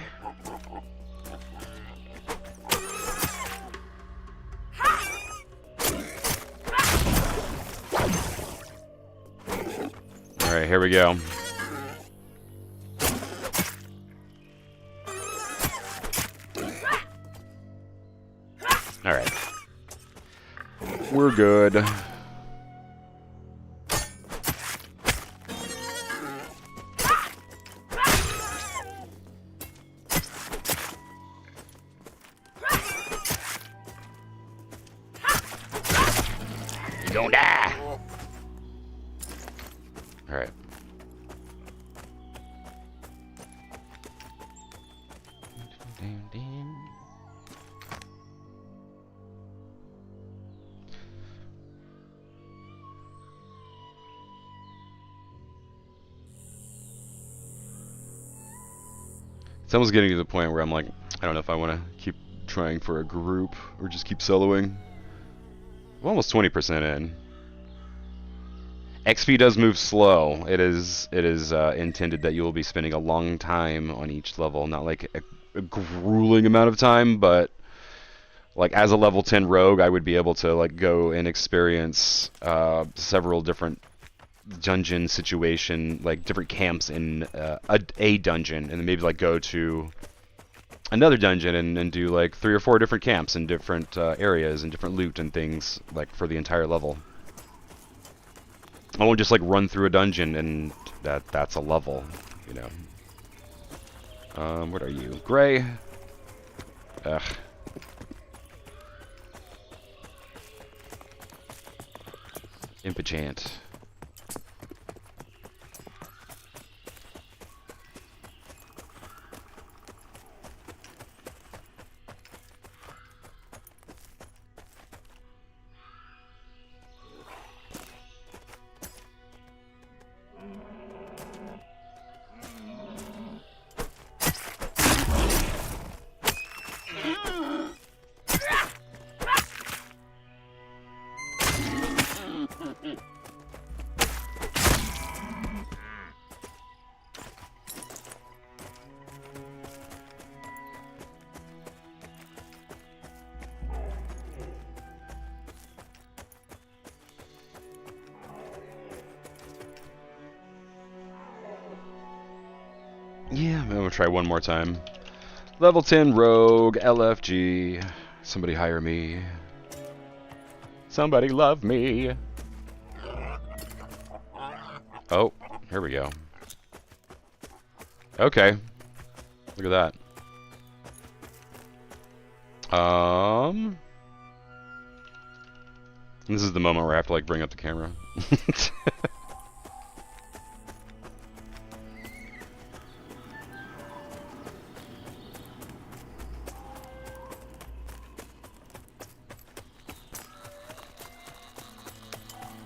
Alright, here we go. Alright. We're good. You gonna die! Alright. It's almost getting to the point where I'm like, I don't know if I want to keep trying for a group or just keep soloing. I'm almost 20% in. XP does move slow. It is intended that you will be spending a long time on each level, not like a grueling amount of time, but like as a level 10 rogue, I would be able to like go and experience several different dungeon situation, like different camps in a dungeon, and then maybe like go to another dungeon and do like 3 or 4 different camps in different areas and different loot and things like for the entire level. I won't just like run through a dungeon and that's a level, you know. What are you? Gray? Ugh. Impachant. Yeah, I'm gonna try one more time. Level 10 Rogue, LFG. Somebody hire me. Somebody love me. Oh, here we go. Okay. Look at that. This is the moment where I have to like bring up the camera.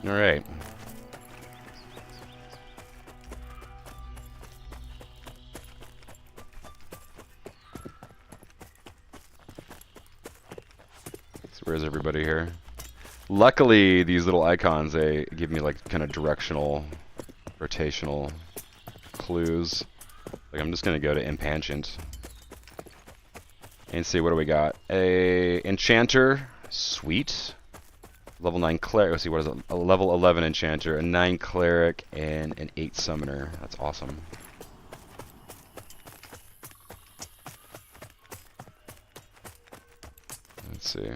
All right. So where's everybody here? Luckily, these little icons, they give me like kind of directional, rotational clues. Like I'm just gonna go to Impatient. And see, what do we got? A Enchanter. Sweet. Level 9 Cleric. Let's see, what is it? A level 11 Enchanter, a 9 Cleric, and an 8 Summoner. That's awesome. Let's see.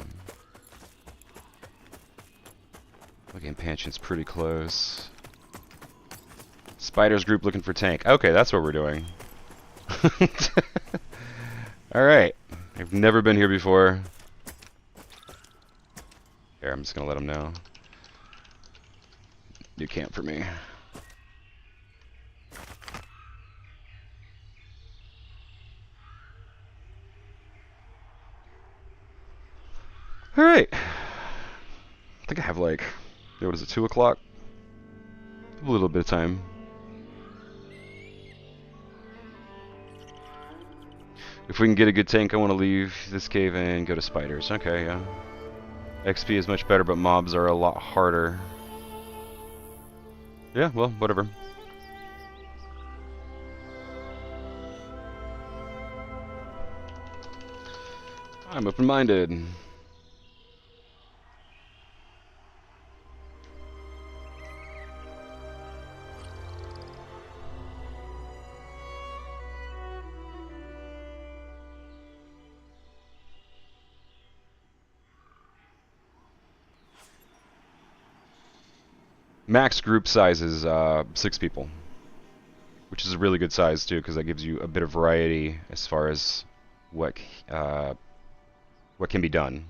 Looking Pantheon's pretty close. Spiders group looking for tank. Okay, that's what we're doing. Alright. I've never been here before. Here, I'm just gonna let them know. New camp for me. Alright. I think I have like, what is it, 2 o'clock? A little bit of time. If we can get a good tank, I want to leave this cave and go to spiders. Okay, yeah. XP is much better, but mobs are a lot harder. Yeah, well, whatever. I'm open-minded. Max group size is 6 people, which is a really good size too, because that gives you a bit of variety as far as what can be done.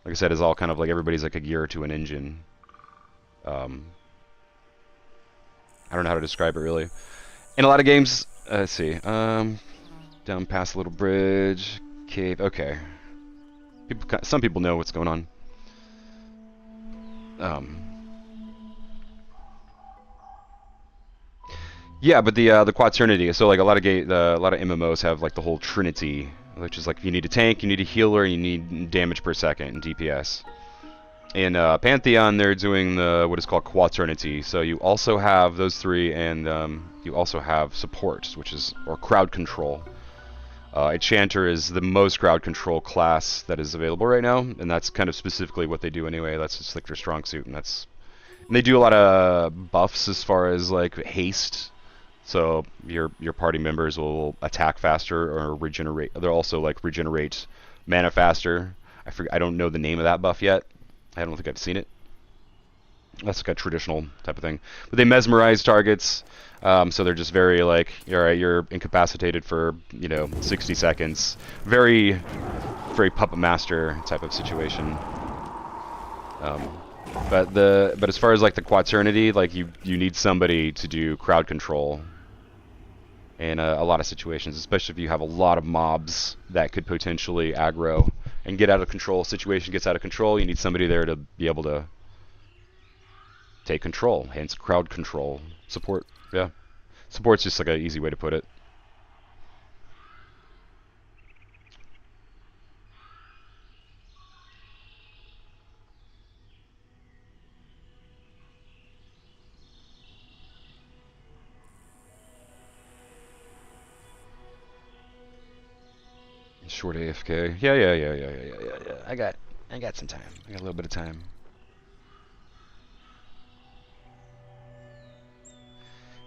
Like I said, it's all kind of like everybody's like a gear to an engine. I don't know how to describe it really. In a lot of games, let's see, down past a little bridge, cave. Okay, some people know what's going on. Yeah, but the quaternity. So like a lot of MMOs have like the whole trinity, which is like if you need a tank, you need a healer, and you need damage per second and DPS. In Pantheon, they're doing what is called quaternity. So you also have those 3, and you also have support, or crowd control. Enchanter is the most crowd control class that is available right now, and that's kind of specifically what they do anyway. That's just like their strong suit, and they do a lot of buffs as far as like haste. So your party members will attack faster or regenerate. They'll also like regenerate mana faster. I don't know the name of that buff yet. I don't think I've seen it. That's like a traditional type of thing. But they mesmerize targets. So they're just very like, alright, you're incapacitated for 60 seconds. Very, very puppet master type of situation. But as far as like the quaternity, like you need somebody to do crowd control in a lot of situations, especially if you have a lot of mobs that could potentially aggro and get out of control. Situation gets out of control, you need somebody there to be able to take control, hence crowd control. Support, yeah. Support's just like an easy way to put it. Short AFK. Yeah. I got some time. I got a little bit of time.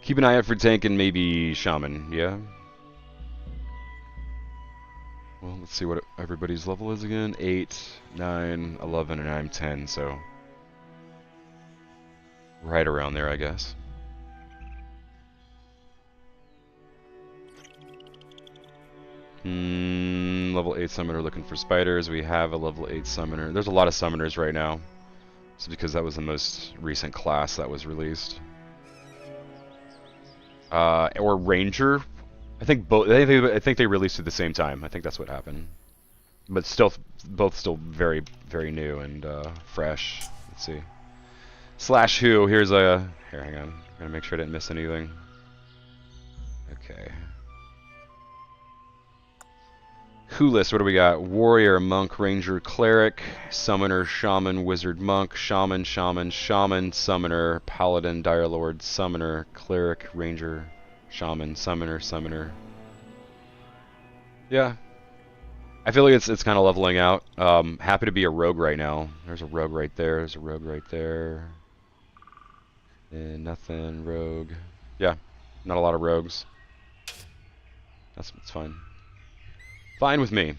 Keep an eye out for tank and maybe shaman. Yeah. Well, let's see what everybody's level is again. 8, 9, 11, and I'm 10. So right around there, I guess. Level 8 summoner looking for spiders. We have a level 8 summoner. There's a lot of summoners right now. It's because that was the most recent class that was released. Or ranger. I think both. I think they released at the same time. I think that's what happened. But still, both still very, very new and fresh. Let's see. Slash who? Here's a. Here, hang on. I'm gonna make sure I didn't miss anything. Okay. Who list? What do we got? Warrior, monk, ranger, cleric, summoner, shaman, wizard, monk, shaman, summoner, paladin, dire lord, summoner, cleric, ranger, shaman, summoner. Yeah. I feel like it's kind of leveling out. Happy to be a rogue right now. There's a rogue right there. There's a rogue right there. And nothing rogue. Yeah, not a lot of rogues. That's fine. Fine with me.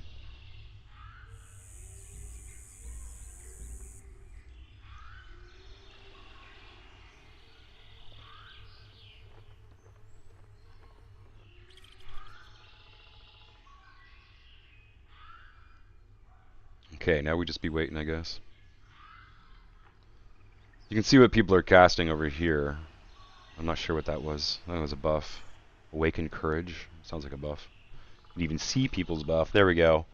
Okay, now we just be waiting, I guess. You can see what people are casting over here. I'm not sure what that was. I think it was a buff. Awaken Courage. Sounds like a buff. You can even see people's buff. There we go.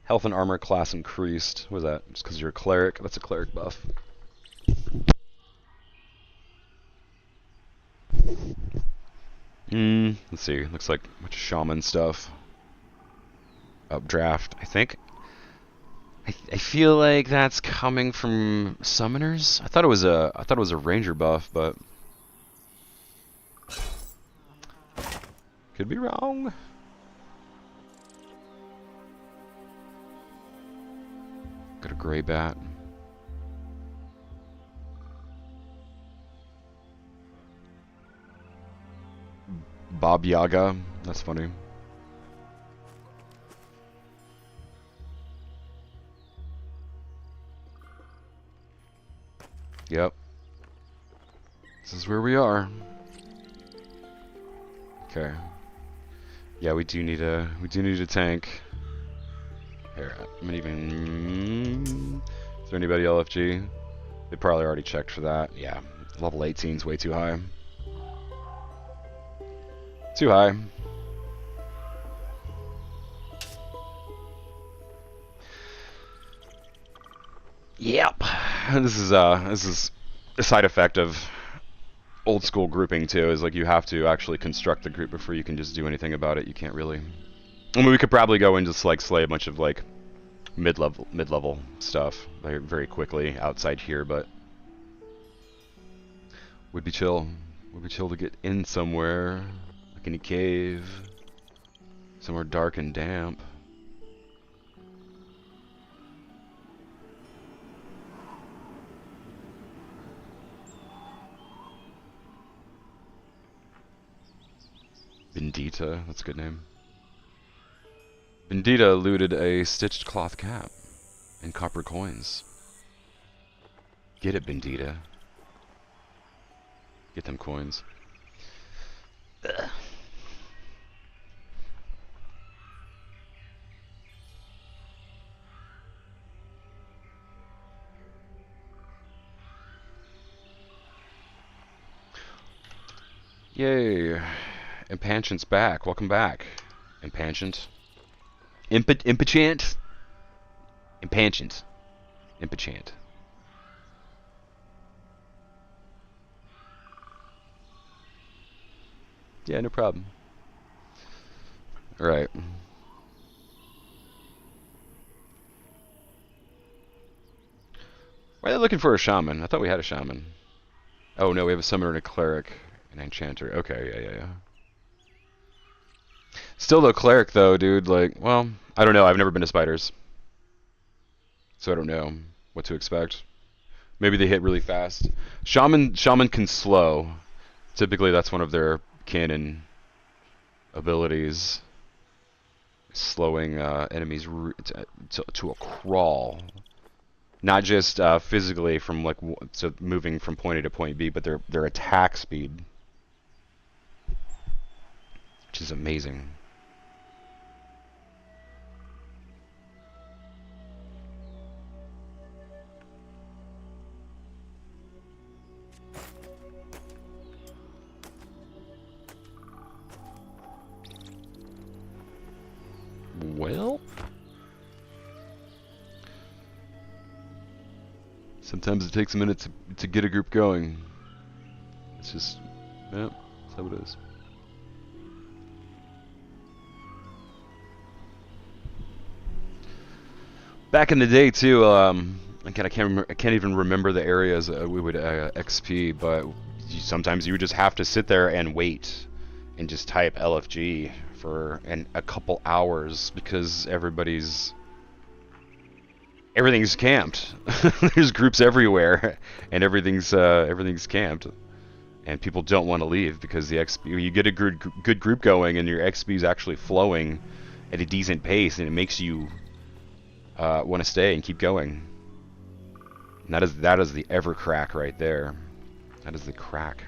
Health and armor class increased. What is that? Just because you're a cleric? That's a cleric buff. Let's see. Looks like a bunch of shaman stuff. Updraft, I think. I feel like that's coming from summoners. I thought it was a ranger buff, but could be wrong. Got a gray bat. Bob Yaga. That's funny. Yep. This is where we are. Okay. Yeah, we do need a tank. Here, I'm gonna even. Is there anybody LFG? They probably already checked for that. Yeah, level 18's way too high. Too high. Yep. This is a side effect of old school grouping too. Is like you have to actually construct the group before you can just do anything about it. You can't really. I mean, we could probably go and just like slay a bunch of like mid-level stuff very quickly outside here, but would be chill. Would be chill to get in somewhere, like in a cave, somewhere dark and damp. Bendita, that's a good name. Bendita looted a stitched cloth cap and copper coins. Get it, Bendita. Get them coins. Ugh. Yay. Impanchant's back. Welcome back. Impanchant. Impachant? Impanchant. Impachant. Yeah, no problem. Alright. Why are they looking for a shaman? I thought we had a shaman. Oh no, we have a summoner and a cleric. An enchanter. Okay, yeah. Still the cleric though, dude, like, well, I don't know, I've never been to spiders. So I don't know what to expect. Maybe they hit really fast. Shaman can slow. Typically that's one of their canon abilities. Slowing enemies to a crawl. Not just physically from like so moving from point A to point B, but their attack speed. Which is amazing. Well, sometimes it takes a minute to get a group going. It's just, yeah, that's how it is. Back in the day too, again, I can't even remember the areas we would XP, but sometimes you would just have to sit there and wait and just type LFG for a couple hours because everybody's everything's camped. There's groups everywhere, and everything's camped, and people don't want to leave because the XP. You get a good group going, and your XP is actually flowing at a decent pace, and it makes you want to stay and keep going. And that is the ever crack right there. That is the crack.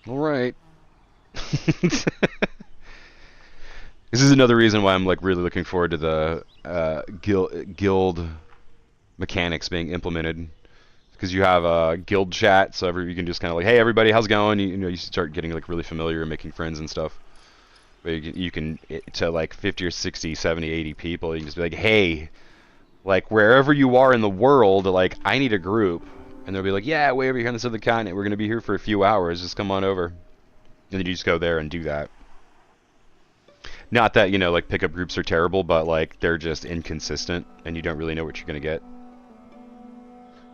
All right. This is another reason why I'm like really looking forward to the guild mechanics being implemented, because you have a guild chat, so you can just kind of like, hey everybody, how's it going? You know, you start getting like really familiar and making friends and stuff. But you can to like 50 or 60, 70, 80 people, you can just be like, hey, like wherever you are in the world, like I need a group, and they'll be like, yeah, way over here on this other continent, we're gonna be here for a few hours, just come on over, and then you just go there and do that. Not that, you know, like pickup groups are terrible, but like they're just inconsistent and you don't really know what you're gonna get.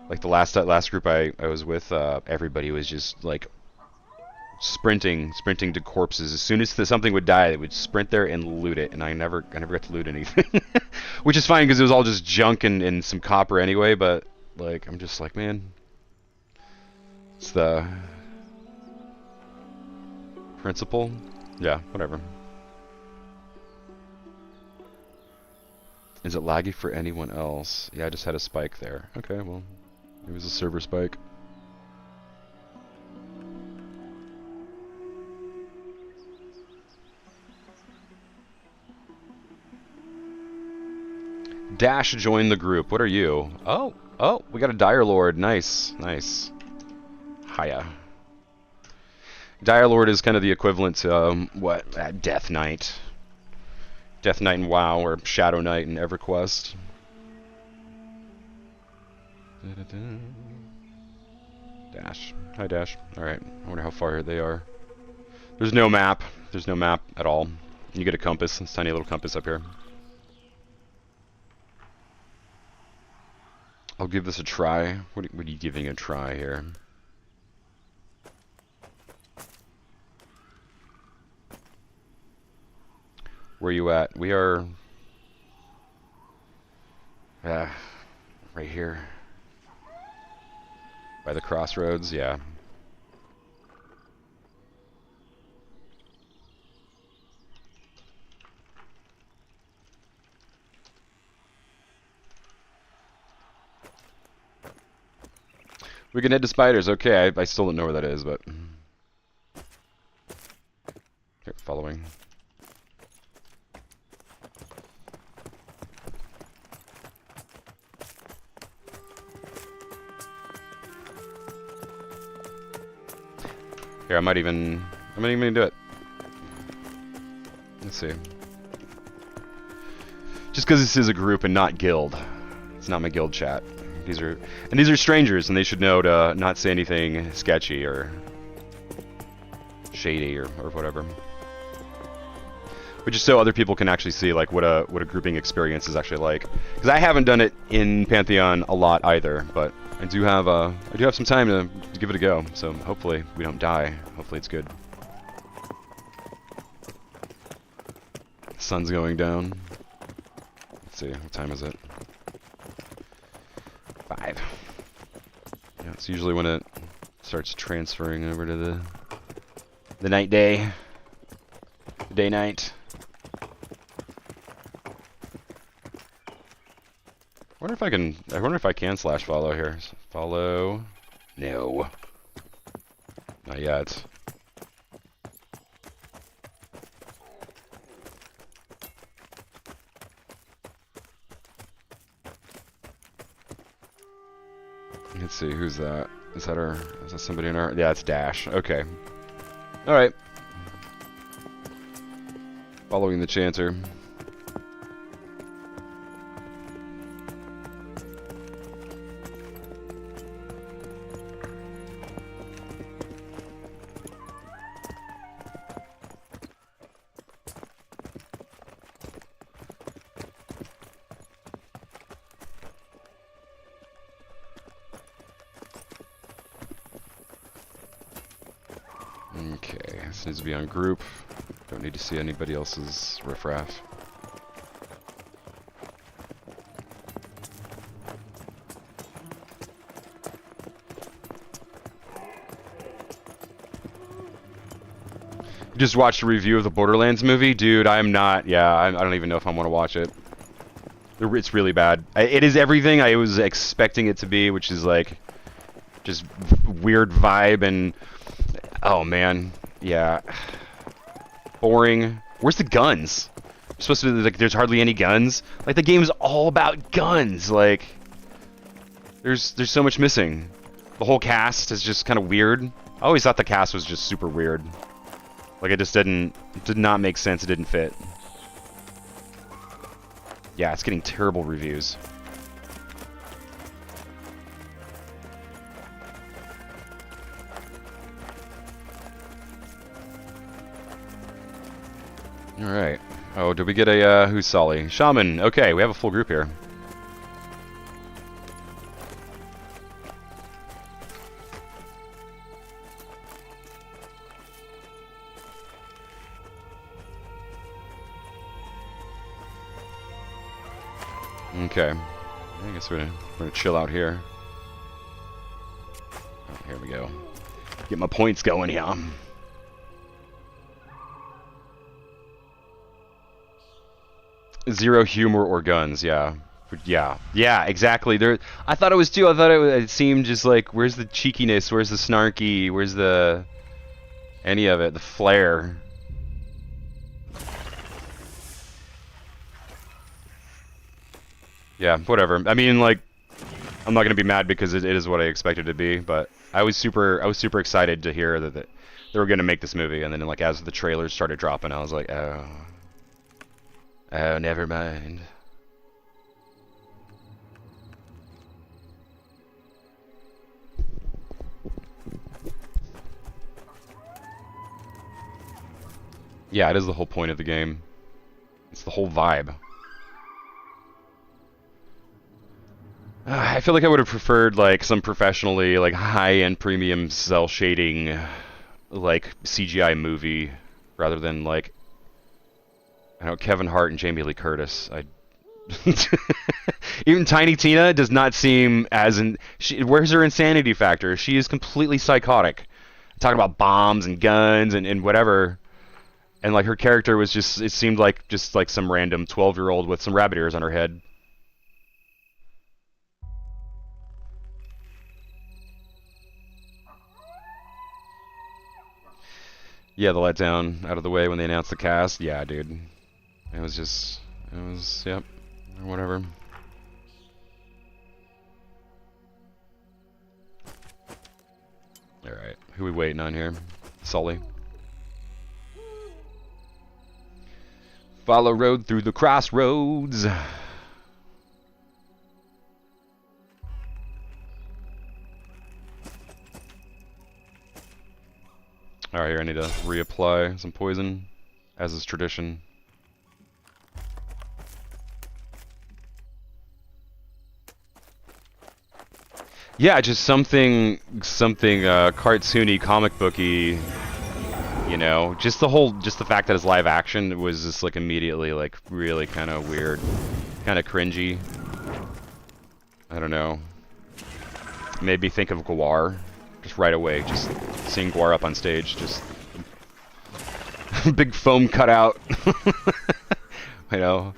Like the last group I was with, everybody was just like sprinting to corpses. As soon as something would die, they would sprint there and loot it, and I never got to loot anything. Which is fine because it was all just junk and some copper anyway, but like I'm just like, man, it's the principle. Yeah, whatever. Is it laggy for anyone else? Yeah, I just had a spike there. Okay, well, it was a server spike. Dash join the group. What are you? Oh, we got a Dire Lord. Nice, nice. Hiya. Dire Lord is kind of the equivalent to, what, Death Knight. Death Knight in WoW, or Shadow Knight in EverQuest. Dash. Hi, Dash. Alright, I wonder how far they are. There's no map. There's no map at all. You get a compass, this tiny little compass up here. I'll give this a try. What are you giving a try here? Where are you at? We are right here. By the crossroads, yeah. We can head to spiders. Okay, I still don't know where that is, but... Here, following. Here, I might even do it. Let's see. Just because this is a group and not guild. It's not my guild chat. These are strangers, and they should know to not say anything sketchy or shady or whatever. But just so other people can actually see like what a grouping experience is actually like. Because I haven't done it in Pantheon a lot either, but I do have some time to give it a go. So hopefully we don't die. Hopefully it's good. The sun's going down. Let's see, what time is it? 5. Yeah, it's usually when it starts transferring over to the night day. Day night. I wonder if I can slash follow here. Follow. No. Not yet. Let's see, who's that? Is that somebody in our... Yeah, it's Dash. Okay. Alright. Following the chanter. This needs to be on group. Don't need to see anybody else's riffraff. Just watched a review of the Borderlands movie, dude. I'm not. Yeah, I don't even know if I want to watch it. It's really bad. It is everything I was expecting it to be, which is like just weird vibe and oh man, yeah, boring. Where's the guns? You're supposed to be like, there's hardly any guns. Like the game's all about guns. Like there's so much missing. The whole cast is just kind of weird. I always thought the cast was just super weird. Like it just did not make sense. It didn't fit. Yeah, it's getting terrible reviews. All right. Oh, did we get a who's Solly? Shaman. Okay, we have a full group here. Okay, I guess we're gonna chill out here. Oh, here we go. Get my points going here. Zero humor or guns, yeah. Yeah, exactly. I thought it was too. I thought it seemed just like, where's the cheekiness? Where's the snarky? Where's the any of it? The flair. Yeah, whatever. I mean, like, I'm not gonna be mad because it is what I expected it to be. But I was super excited to hear that they were gonna make this movie, and then like as the trailers started dropping, I was like, oh, never mind. Yeah, it is the whole point of the game. It's the whole vibe. I feel like I would have preferred like some professionally like high-end premium cell shading like CGI movie rather than like I don't know, Kevin Hart and Jamie Lee Curtis. Even Tiny Tina does not seem as where's her insanity factor? She is completely psychotic. Talking about bombs and guns and whatever. And like her character was just, it seemed like just like some random 12-year-old with some rabbit ears on her head. Yeah, the letdown out of the way when they announced the cast. Yeah, dude. It was, yep, whatever. Alright, who we waiting on here? Sully. Follow road through the crossroads. Alright, here I need to reapply some poison, as is tradition. Yeah, just something cartoony, comic booky, you know, just the fact that it's live action was just like immediately like really kind of weird, kind of cringy. I don't know. Made me think of Gwar, just right away, just seeing Gwar up on stage, just big foam cutout, you know.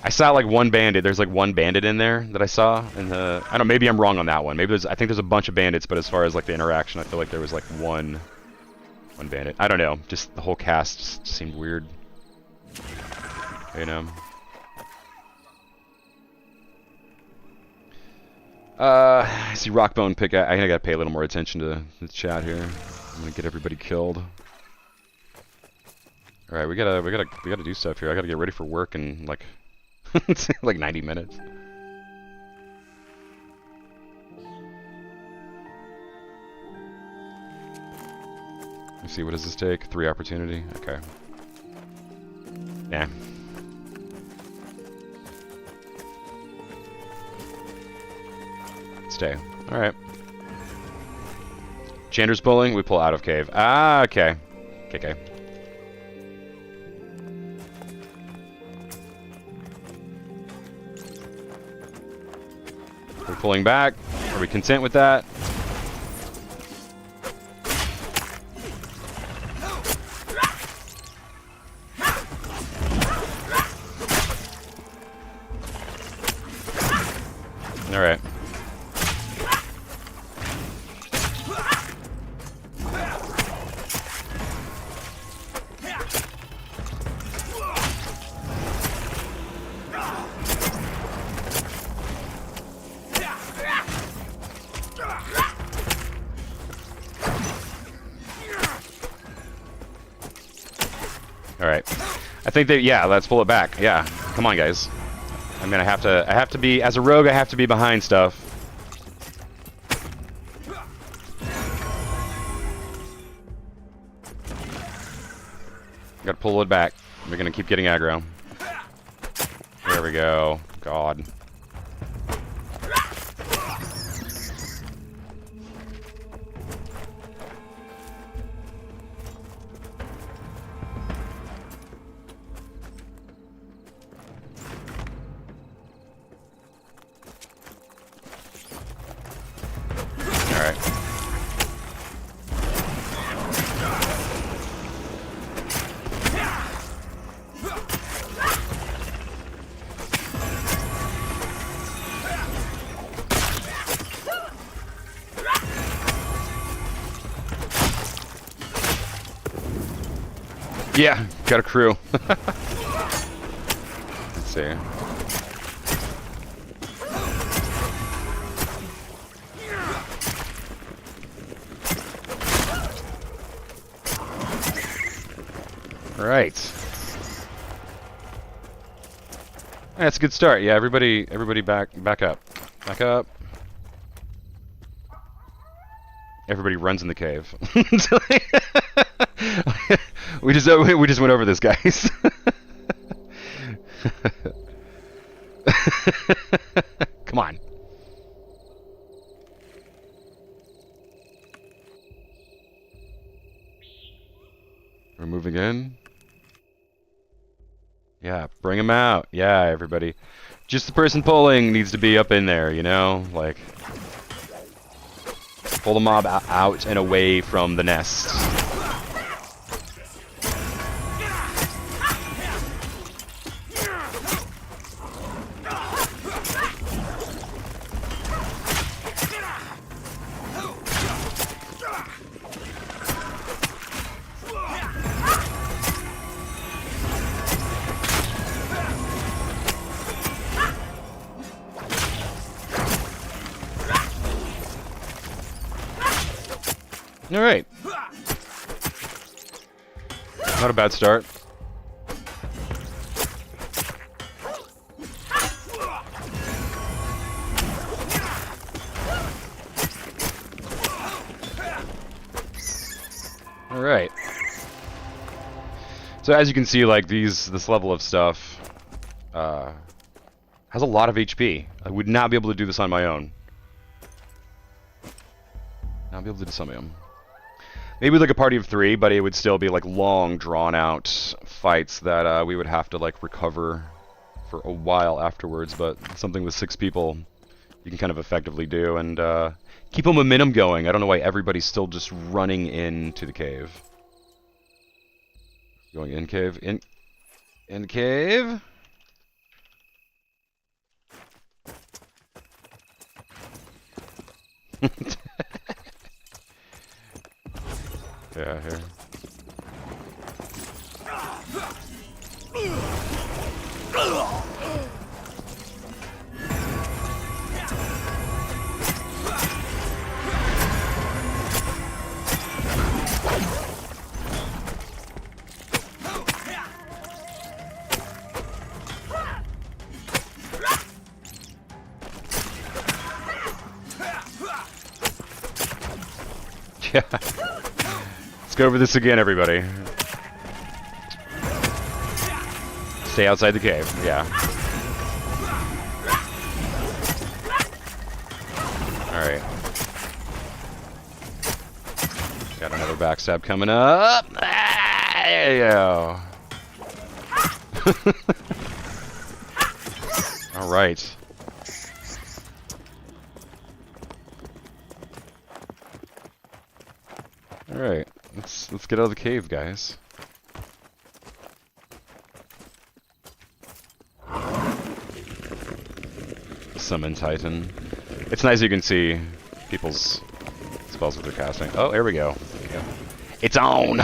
I saw like one bandit. There's like one bandit in there that I saw in the. I don't know. Maybe I'm wrong on that one. Maybe I think there's a bunch of bandits, but as far as like the interaction, I feel like there was like one bandit. I don't know. Just the whole cast just seemed weird. You know. I see Rockbone pick. I gotta pay a little more attention to the chat here. I'm gonna get everybody killed. All right, we gotta do stuff here. I gotta get ready for work in like. Like 90 minutes. Let me see, what does this take? 3 opportunity? Okay. Nah. Stay. Alright. Chander's pulling, we pull out of cave. Ah, okay. Okay. We're pulling back. Are we content with that? All right. All right. I think that, yeah, let's pull it back. Yeah. Come on, guys. I mean, I have to be, as a rogue, I have to be behind stuff. Gotta pull it back. We're gonna keep getting aggro. There we go. God. Yeah, got a crew. Let's see. All right. That's a good start. Yeah, everybody back up. Back up. Everybody runs in the cave. We just went over this, guys. Come on. We're moving in. Yeah, bring him out. Yeah, everybody. Just the person pulling needs to be up in there, you know? Like, pull the mob out and away from the nest. All right. Not a bad start. All right. So as you can see, like this level of stuff has a lot of HP. I would not be able to do this on my own. Not be able to do this on my own. Maybe like a party of 3, but it would still be like long, drawn-out fights that we would have to like recover for a while afterwards. But something with 6 people, you can kind of effectively do and keep a momentum going. I don't know why everybody's still just running into the cave. Going in cave, in cave. Yeah, here. Yeah. Let's go over this again, everybody. Stay outside the cave. Yeah. All right. backstab coming up. Ah, there you go. All right. All right. Let's get out of the cave, guys. Summon Titan. It's nice you can see people's spells that they're casting. Oh, there we go. There we go. It's on!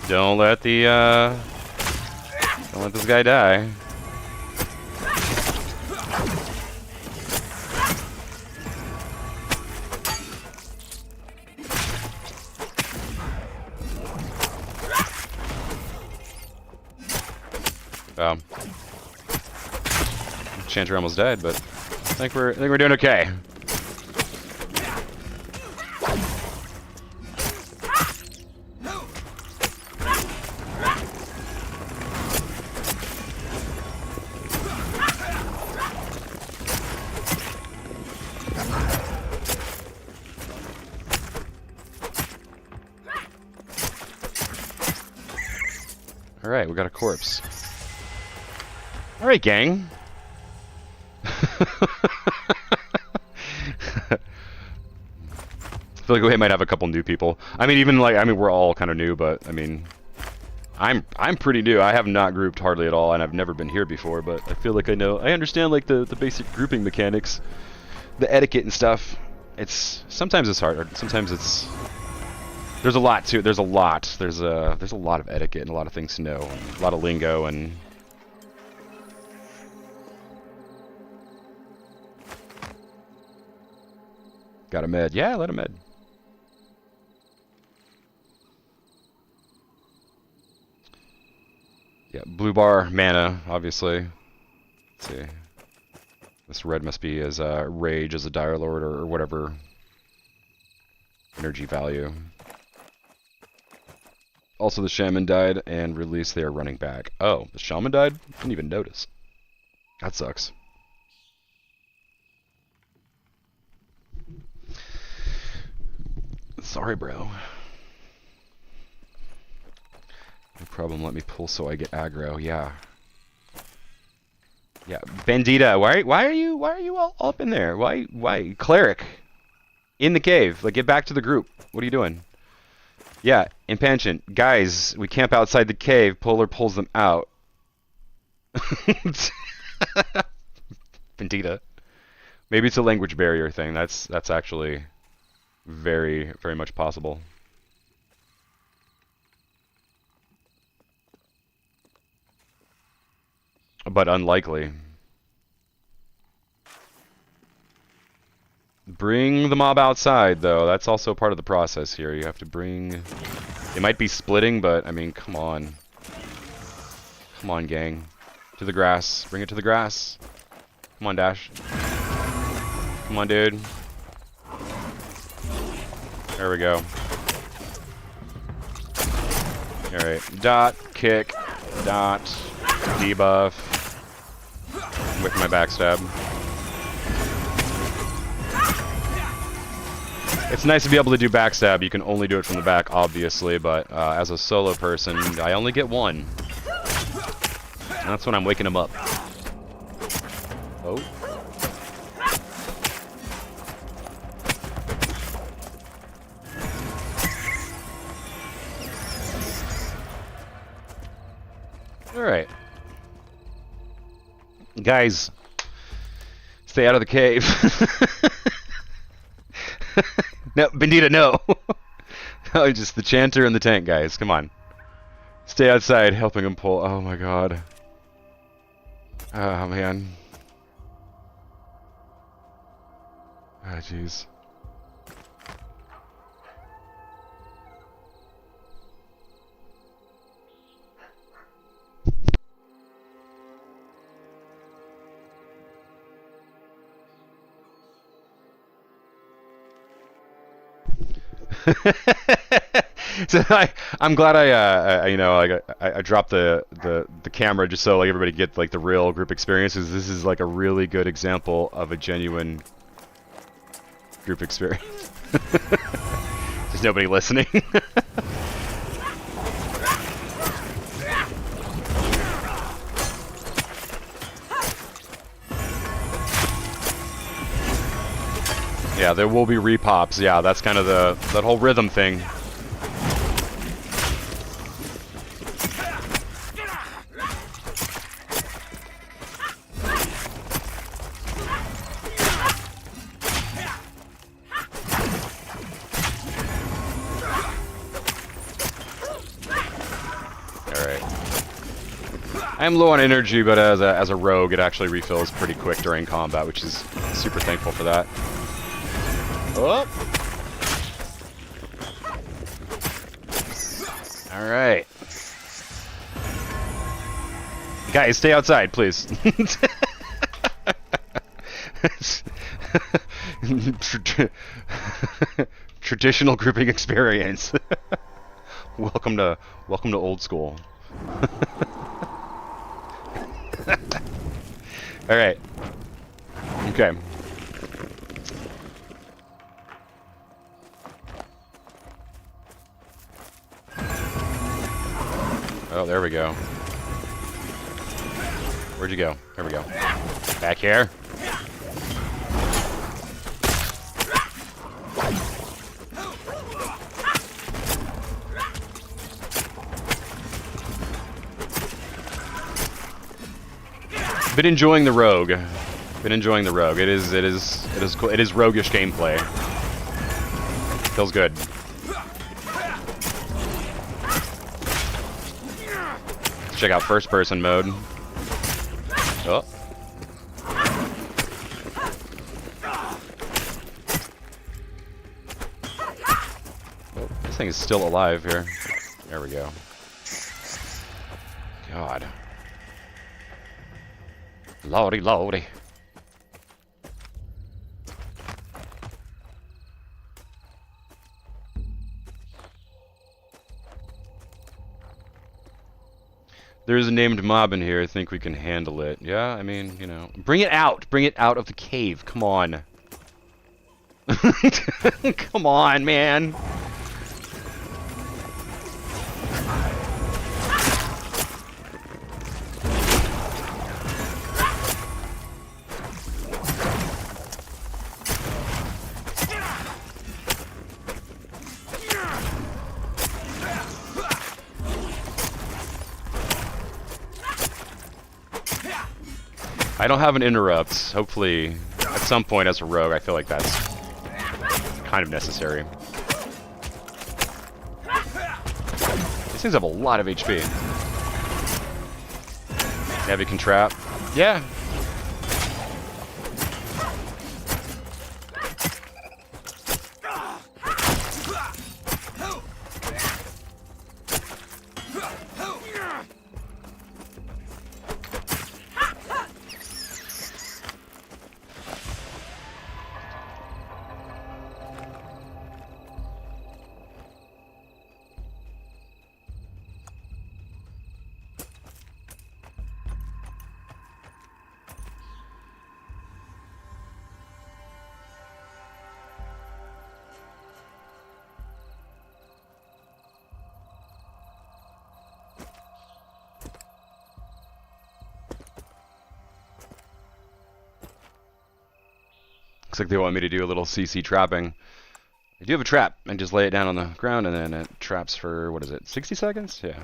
Don't let this guy die. Chanter almost died, but I think we're doing okay. All right, we got a corpse. All right, gang. I feel like we might have a couple new people. I mean, we're all kind of new, but I mean, I'm pretty new. I have not grouped hardly at all, and I've never been here before. But I feel like I understand like the basic grouping mechanics, the etiquette and stuff. Sometimes it's hard. Sometimes there's a lot to it. There's a lot of etiquette and a lot of things to know, and a lot of lingo and. Got a med. Yeah, let him med. Yeah, blue bar, mana, obviously. Let's see. This red must be as rage as a Dire Lord or whatever energy value. Also, the shaman died and released. They are running back. Oh, the shaman died? Didn't even notice. That sucks. Sorry, bro. No problem. Let me pull so I get aggro. Yeah. Yeah. Bandita, why are you all up in there? Why? Cleric. In the cave. Like, get back to the group. What are you doing? Yeah, in Pantheon. Guys, we camp outside the cave. Polar pulls them out. Bandita. Maybe it's a language barrier thing. That's actually very, very much possible. But unlikely. Bring the mob outside, though. That's also part of the process here. You have to bring... It might be splitting, but, I mean, come on. Come on, gang. To the grass. Bring it to the grass. Come on, Dash. Come on, dude. There we go. Alright. Dot, kick, dot, debuff. With my backstab. It's nice to be able to do backstab. You can only do it from the back, obviously, but as a solo person, I only get one. And that's when I'm waking him up. Oh. Alright. Guys, stay out of the cave. No, Bandita, no. No, just the chanter and the tank, guys. Come on. Stay outside, helping him pull. Oh my god. Oh man. Ah, jeez. So I'm glad you know, like I dropped the camera just so like everybody gets like the real group experience, because this is like a really good example of a genuine group experience. There's nobody listening. Yeah, there will be repops. Yeah, that's kind of that whole rhythm thing. I'm low on energy, but as a rogue, it actually refills pretty quick during combat, which is super thankful for that. Oh. All right. Guys, stay outside, please. Traditional grouping experience. Welcome to old school. All right. Okay. Oh, there we go. Where'd you go? There we go. Back here. Been enjoying the rogue. Been enjoying the rogue. It is cool. It is roguish gameplay. Feels good. Let's check out first person mode. Oh. Oh, this thing is still alive here. There we go. God. Lordy, lordy. There's a named mob in here. I think we can handle it. Yeah, I mean, you know. Bring it out! Bring it out of the cave. Come on. Come on, man. I don't have an interrupt. Hopefully, at some point as a rogue, I feel like that's kind of necessary. These things have a lot of HP. Heavy can trap. Yeah. Looks like they want me to do a little CC trapping. I do have a trap, and just lay it down on the ground, and then it traps for, what is it, 60 seconds? Yeah.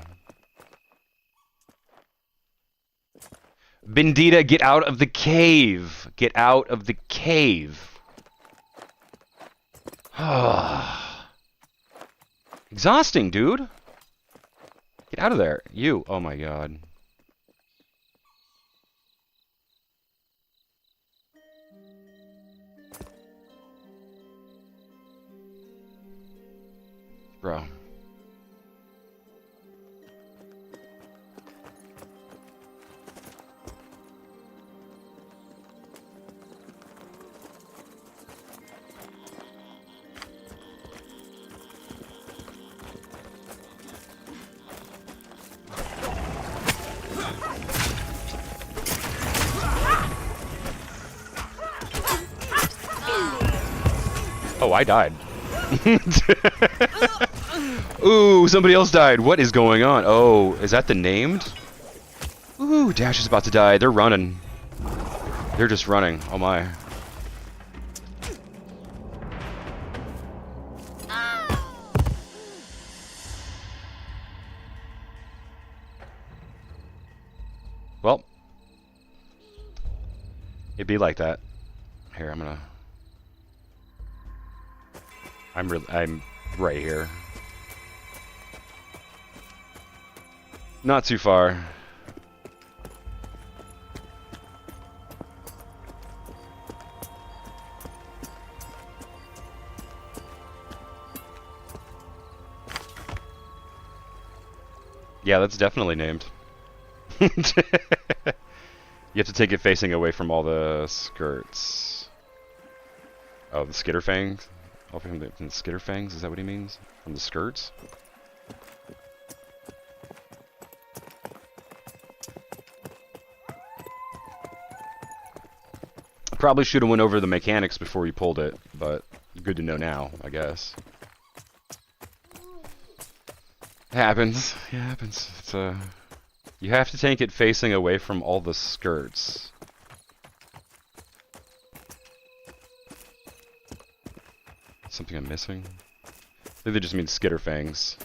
Bendita, get out of the cave! Get out of the cave! Exhausting, dude! Get out of there. You. Oh my god. Bro. Oh, I died. Ooh, somebody else died. What is going on? Oh, is that the named? Ooh, Dash is about to die. They're running. They're just running. Oh my. Well, it'd be like that. Here, I'm right here. Not too far. Yeah, that's definitely named. You have to take it facing away from all the skirts. Oh, the skitter fangs? Oh, from the skitter fangs? Is that what he means? From the skirts? Probably should have went over the mechanics before you pulled it, but good to know now, I guess. It happens. It happens. It's you have to take it facing away from all the skirts. Something I'm missing? I think they just mean skitter fangs.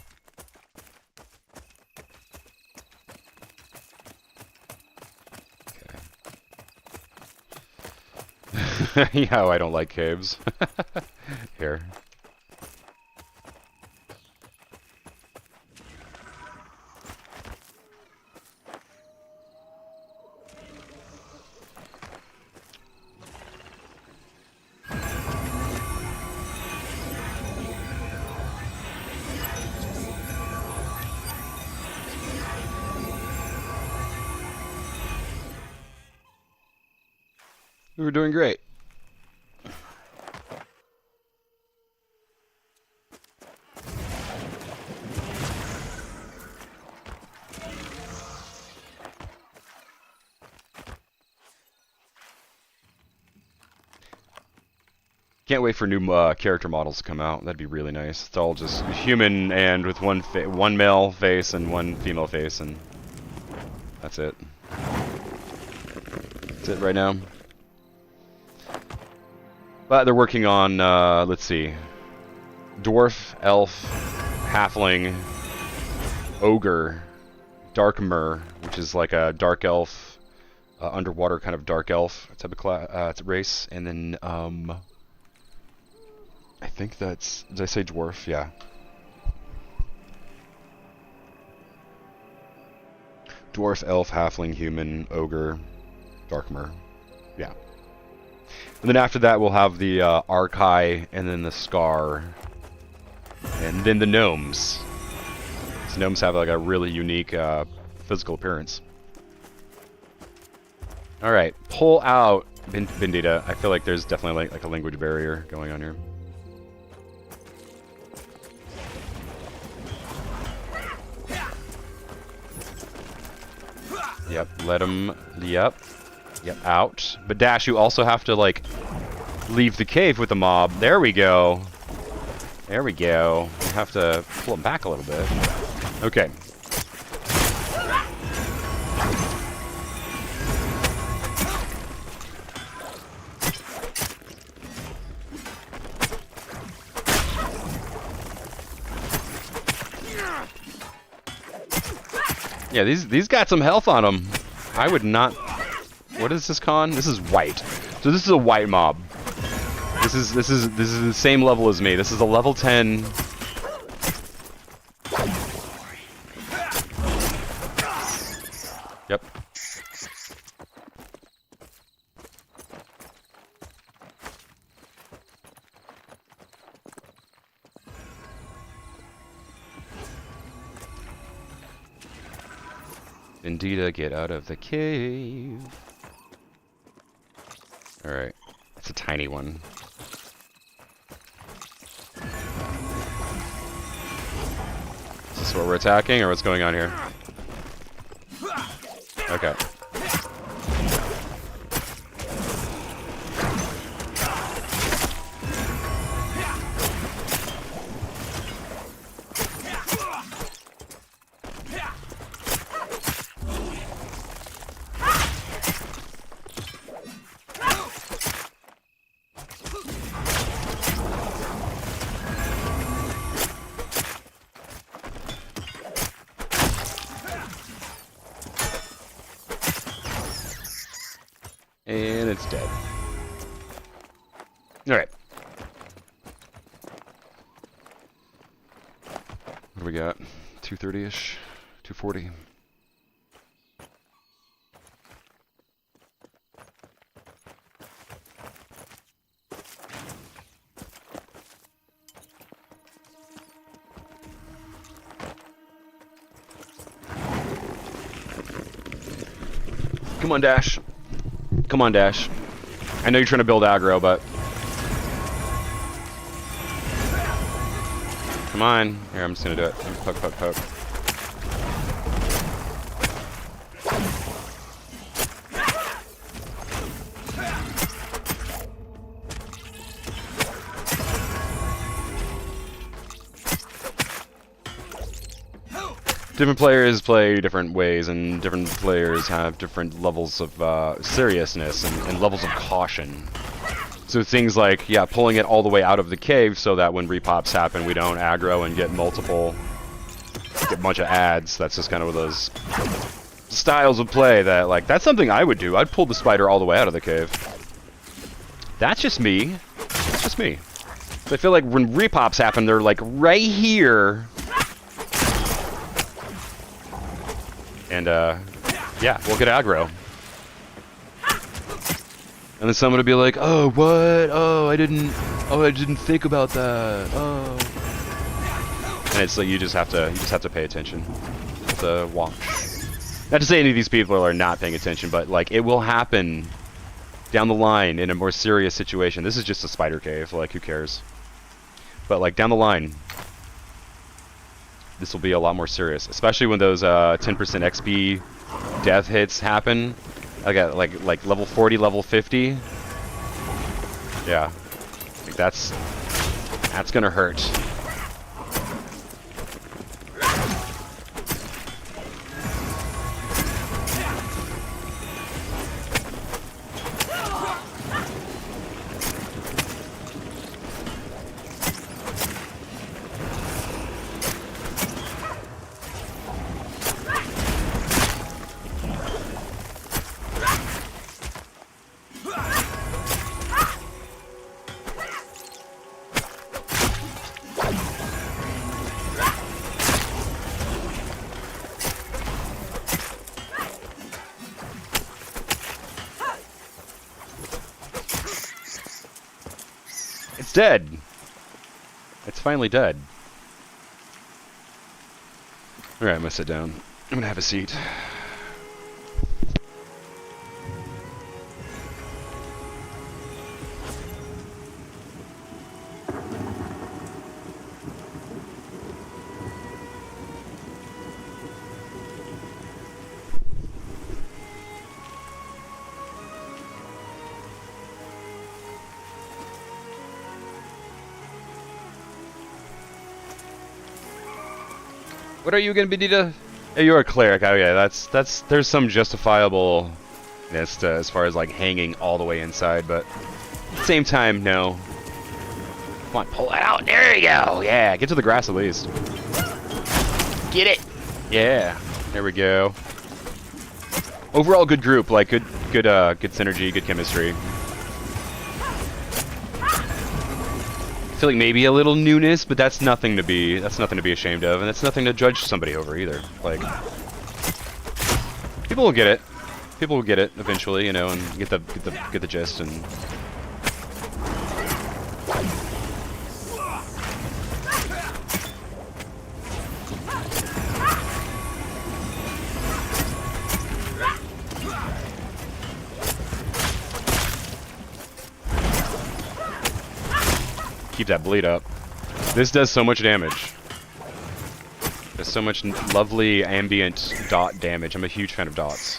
Okay. Yeah, I don't like caves. Here. We were doing great. Can't wait for new character models to come out. That'd be really nice. It's all just human and with one male face and one female face, and that's it. That's it right now. But they're working on, let's see, dwarf, elf, halfling, ogre, darkmer, which is like a dark elf, underwater kind of dark elf type of race, and then I think that's, did I say dwarf? Yeah. Dwarf, elf, halfling, human, ogre, darkmer. Yeah. And then after that we'll have the Archai, and then the Scar, and then the gnomes. So gnomes have like a really unique physical appearance. Alright, pull out Bandita. I feel like there's definitely like a language barrier going on here. Yep, let him, yep, out. But Dash, you also have to, like, leave the cave with the mob. There we go. There we go. You have to pull him back a little bit. Okay. Yeah, these got some health on them. I would not. What is this con? This is white. So this is a white mob. This is the same level as me. This is a level 10. Yep. Bandita, get out of the cave. Alright. It's a tiny one. Is this what we're attacking, or what's going on here? Okay. And it's dead. Alright. What do we got? 230-ish? 240? Come on, Dash. Come on, Dash. I know you're trying to build aggro, but... Come on. Here, I'm just gonna do it. Poke, poke, poke. Different players play different ways, and different players have different levels of seriousness and levels of caution. So things like, yeah, pulling it all the way out of the cave so that when repops happen, we don't aggro and get a bunch of ads. That's just kind of those styles of play that, like, that's something I would do. I'd pull the spider all the way out of the cave. That's just me. That's just me. So I feel like when repops happen, they're like right here. And, yeah, we'll get aggro. And then someone would be like, oh, what? Oh, I didn't think about that. Oh. And it's like, you just have to pay attention. To watch. Not to say any of these people are not paying attention, but, like, it will happen down the line in a more serious situation. This is just a spider cave, like, who cares? But, like, down the line, this will be a lot more serious, especially when those 10% XP death hits happen. Like level 40, level 50. Yeah, like that's gonna hurt. It's dead. It's finally dead. Alright, I'm gonna sit down. I'm gonna have a seat. What are you gonna be, Nita? Hey, you're a cleric. Oh yeah, that's there's some justifiableness to, as far as like hanging all the way inside, but at the same time, no. Come on, pull it out. There you go. Yeah, get to the grass at least. Get it. Yeah, there we go. Overall, good group. Like good synergy, good chemistry. I feel like maybe a little newness, but that's nothing to be ashamed of, and that's nothing to judge somebody over either. Like, people will get it. People will get it eventually, you know, and get the gist. And keep that bleed up. This does so much damage. There's so much lovely ambient dot damage. I'm a huge fan of dots.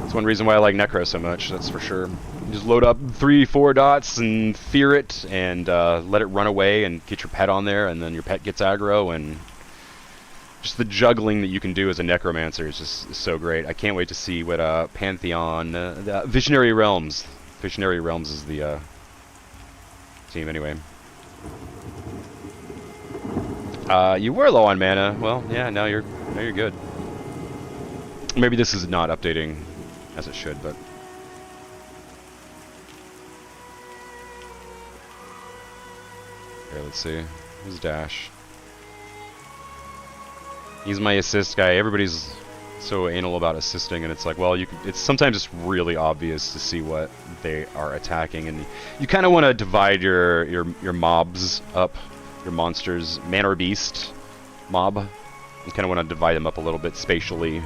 That's one reason why I like Necro so much, that's for sure. You just load up 3-4 dots and fear it, and let it run away and get your pet on there, and then your pet gets aggro, and just the juggling that you can do as a necromancer is just so great. I can't wait to see what Pantheon, Visionary Realms. Visionary Realms is the team anyway. You were low on mana. Well, yeah, now you're good. Maybe this is not updating as it should, but... Here, let's see. Who's Dash? He's my assist guy. Everybody's so anal about assisting, and it's like, well, it's sometimes it's really obvious to see what they are attacking, and you kind of want to divide your mobs up, your monsters, man or beast mob. You kind of want to divide them up a little bit spatially,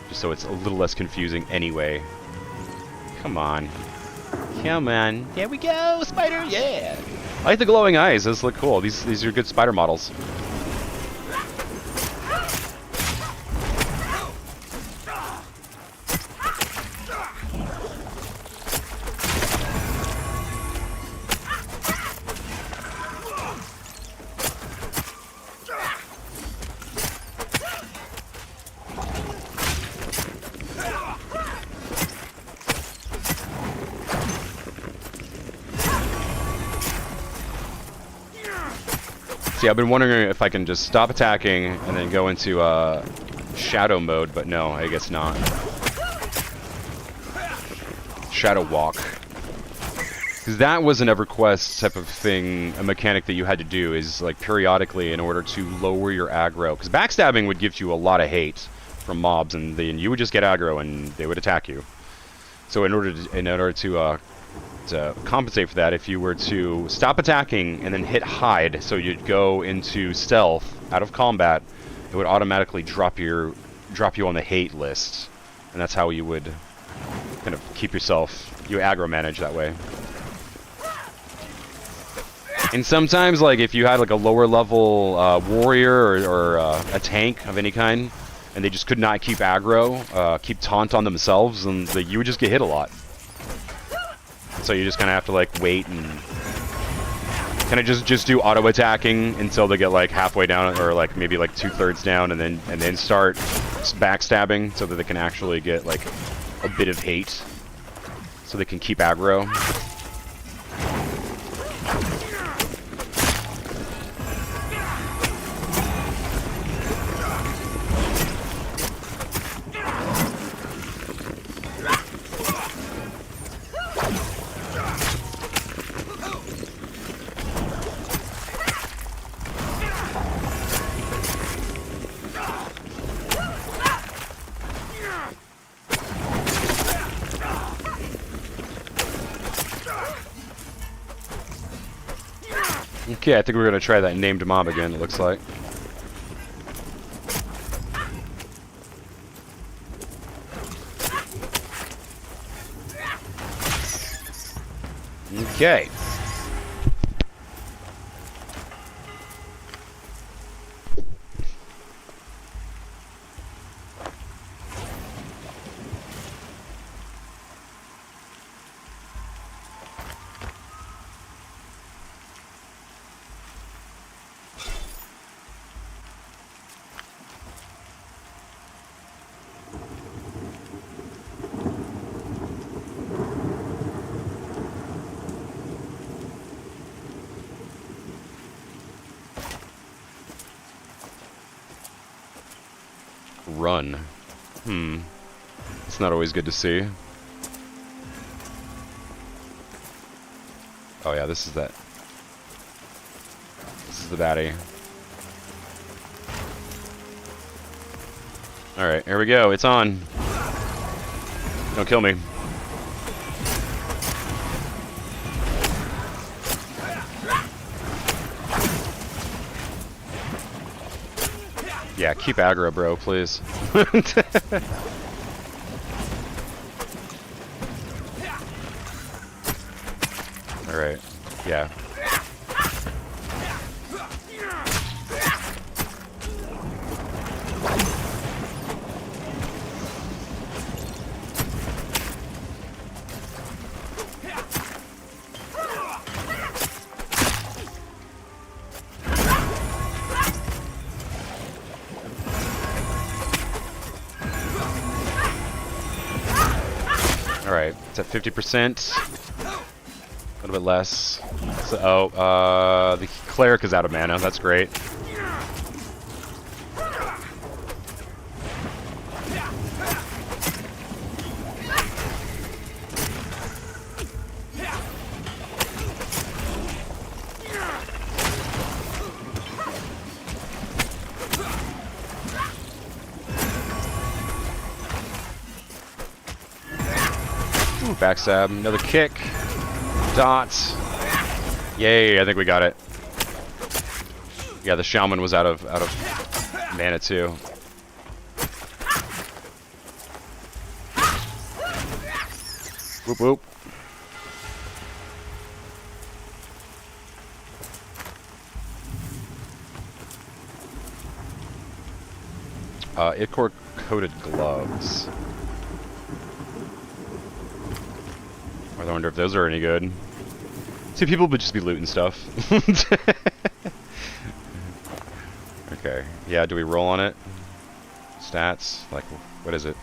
just so it's a little less confusing anyway. Come on. Come on. There we go, spider, yeah! I like the glowing eyes, those look cool. These are good spider models. See, I've been wondering if I can just stop attacking and then go into shadow mode, but no, I guess not. Shadow walk. Because that was an EverQuest type of thing, a mechanic that you had to do, is like periodically in order to lower your aggro. Because backstabbing would give you a lot of hate from mobs, and then you would just get aggro and they would attack you. So in order to compensate for that, if you were to stop attacking and then hit hide, so you'd go into stealth out of combat, it would automatically drop you on the hate list, and that's how you would kind of keep yourself, you aggro manage that way. And sometimes, like, if you had like a lower level warrior or a tank of any kind, and they just could not keep aggro, keep taunt on themselves, and you would just get hit a lot. So you just kind of have to like wait and kind of just do auto attacking until they get like halfway down, or like maybe like 2/3 down, and then start backstabbing so that they can actually get like a bit of hate, so they can keep aggro. Okay, I think we're gonna try that named mob again, it looks like. Okay. Run. It's not always good to see. Oh yeah, this is that. This is the baddie. Alright, here we go. It's on. Don't kill me. Yeah, keep aggro, bro, please. Alright, yeah. Alright, it's at 50%. A little bit less. So, the cleric is out of mana. That's great. Ooh, backstab. Another kick. Dot. Yay, I think we got it. Yeah, the shaman was out of mana too. Whoop whoop. Ichor coated gloves. I wonder if those are any good. See, people would just be looting stuff. Okay. Yeah, do we roll on it? Stats? Like, what is it?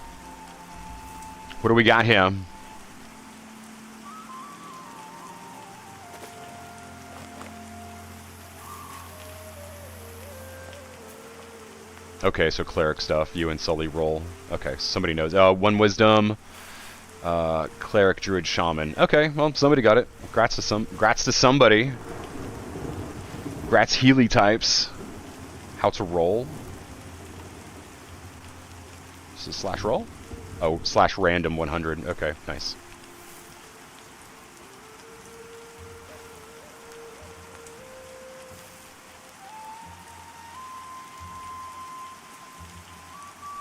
What do we got here? Okay, so cleric stuff. You and Sully roll. Okay, somebody knows. 1 wisdom. Cleric, druid, shaman. Okay, well, somebody got it. Grats to somebody. Grats Healy types. How to roll. This is slash roll? Oh, slash random 100. Okay, nice.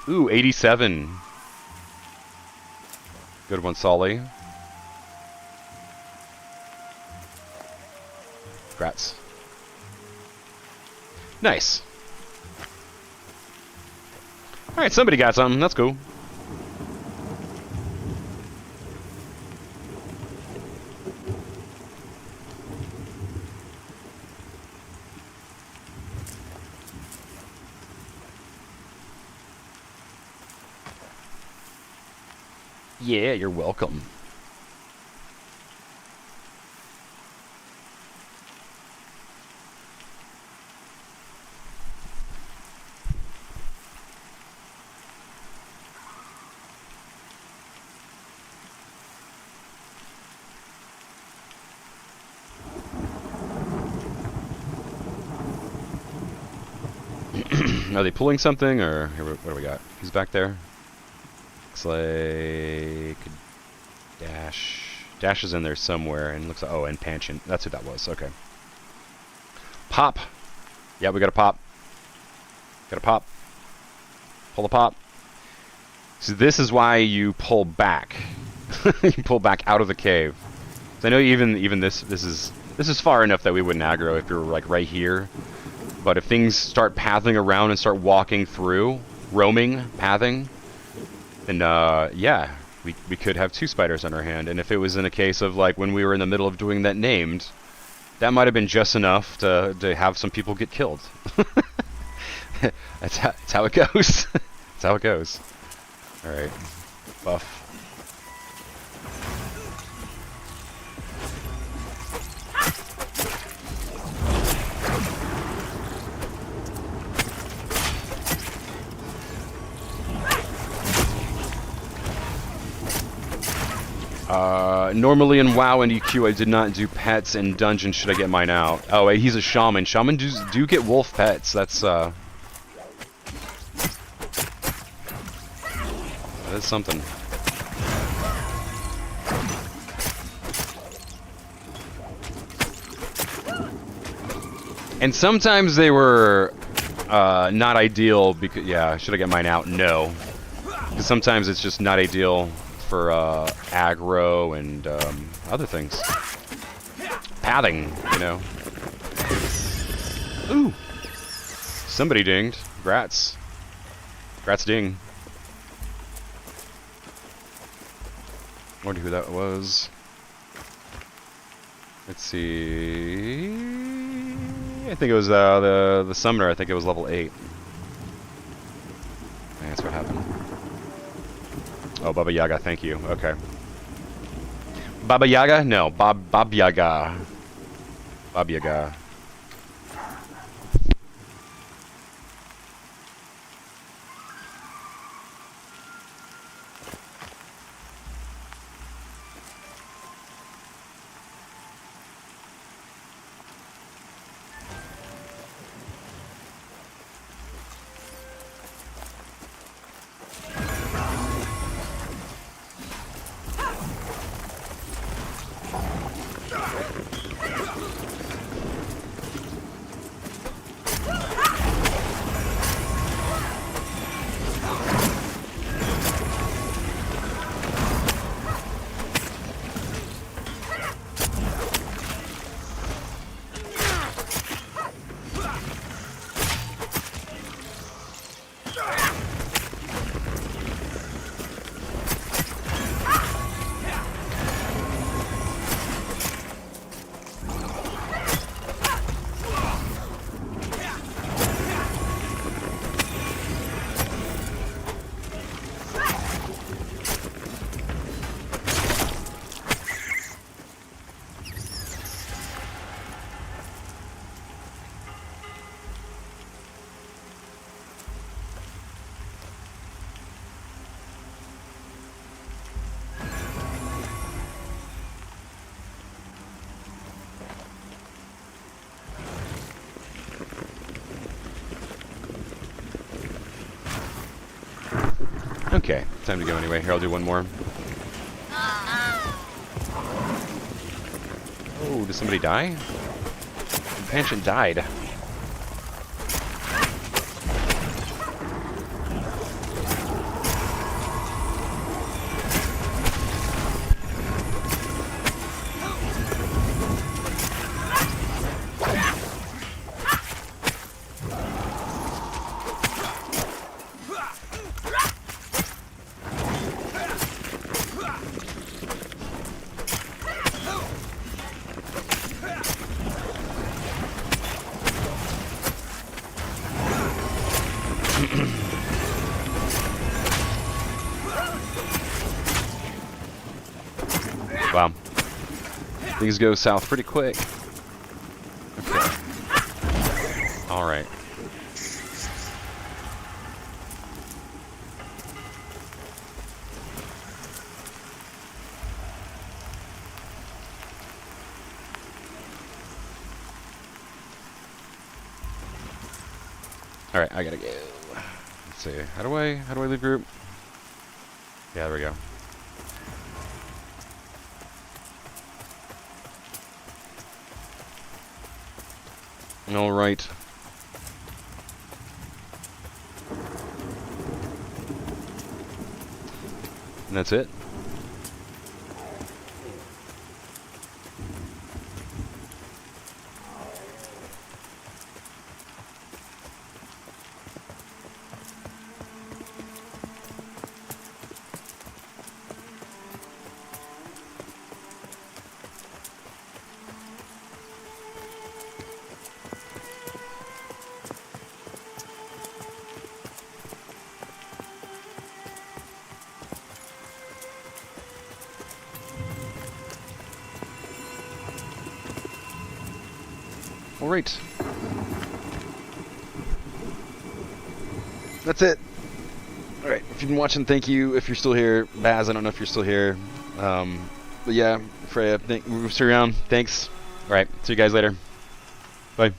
Ooh, 87. Good one, Solly. Grats. Nice. Alright, somebody got something. That's cool. Yeah, you're welcome. Are they pulling something, or what do we got? Who's back there? Looks like Dash. Dash is in there somewhere, and looks like, oh, and Pantheon. That's who that was. Okay. Pop. Yeah, we got a pop. Got a pop. Pull a pop. So this is why you pull back. You pull back out of the cave. So I know even this is far enough that we wouldn't aggro if you were like right here. But if things start pathing around and start walking through, roaming, pathing, then yeah, we could have 2 spiders on our hand. And if it was in a case of like when we were in the middle of doing that named, that might have been just enough to have some people get killed. That's how it goes. That's how it goes. All right, buff. Normally in WoW and EQ, I did not do pets in dungeon. Should I get mine out? Oh, wait, he's a shaman. Shaman do get wolf pets. That's that is something. And sometimes they were not ideal because, yeah, should I get mine out? No. Because sometimes it's just not ideal for aggro and other things. Pathing, you know. Ooh! Somebody dinged. Grats. Grats ding. Wonder who that was. Let's see. I think it was the summoner. I think it was level 8. That's what happened. Oh, Baba Yaga, thank you. Okay. Baba Yaga? No, Bob Yaga. Bob Yaga. Okay, time to go anyway. Here, I'll do one more. Oh, did somebody die? Pantheon died. Wow. Things go south pretty quick. Okay. Alright. Alright, I gotta go. Let's see. How do I leave group? Yeah, there we go. All right. And that's it. All right. That's it. All right. If you've been watching, thank you. If you're still here, Baz, I don't know if you're still here. But yeah, Freya, move around. Thanks. All right. See you guys later. Bye.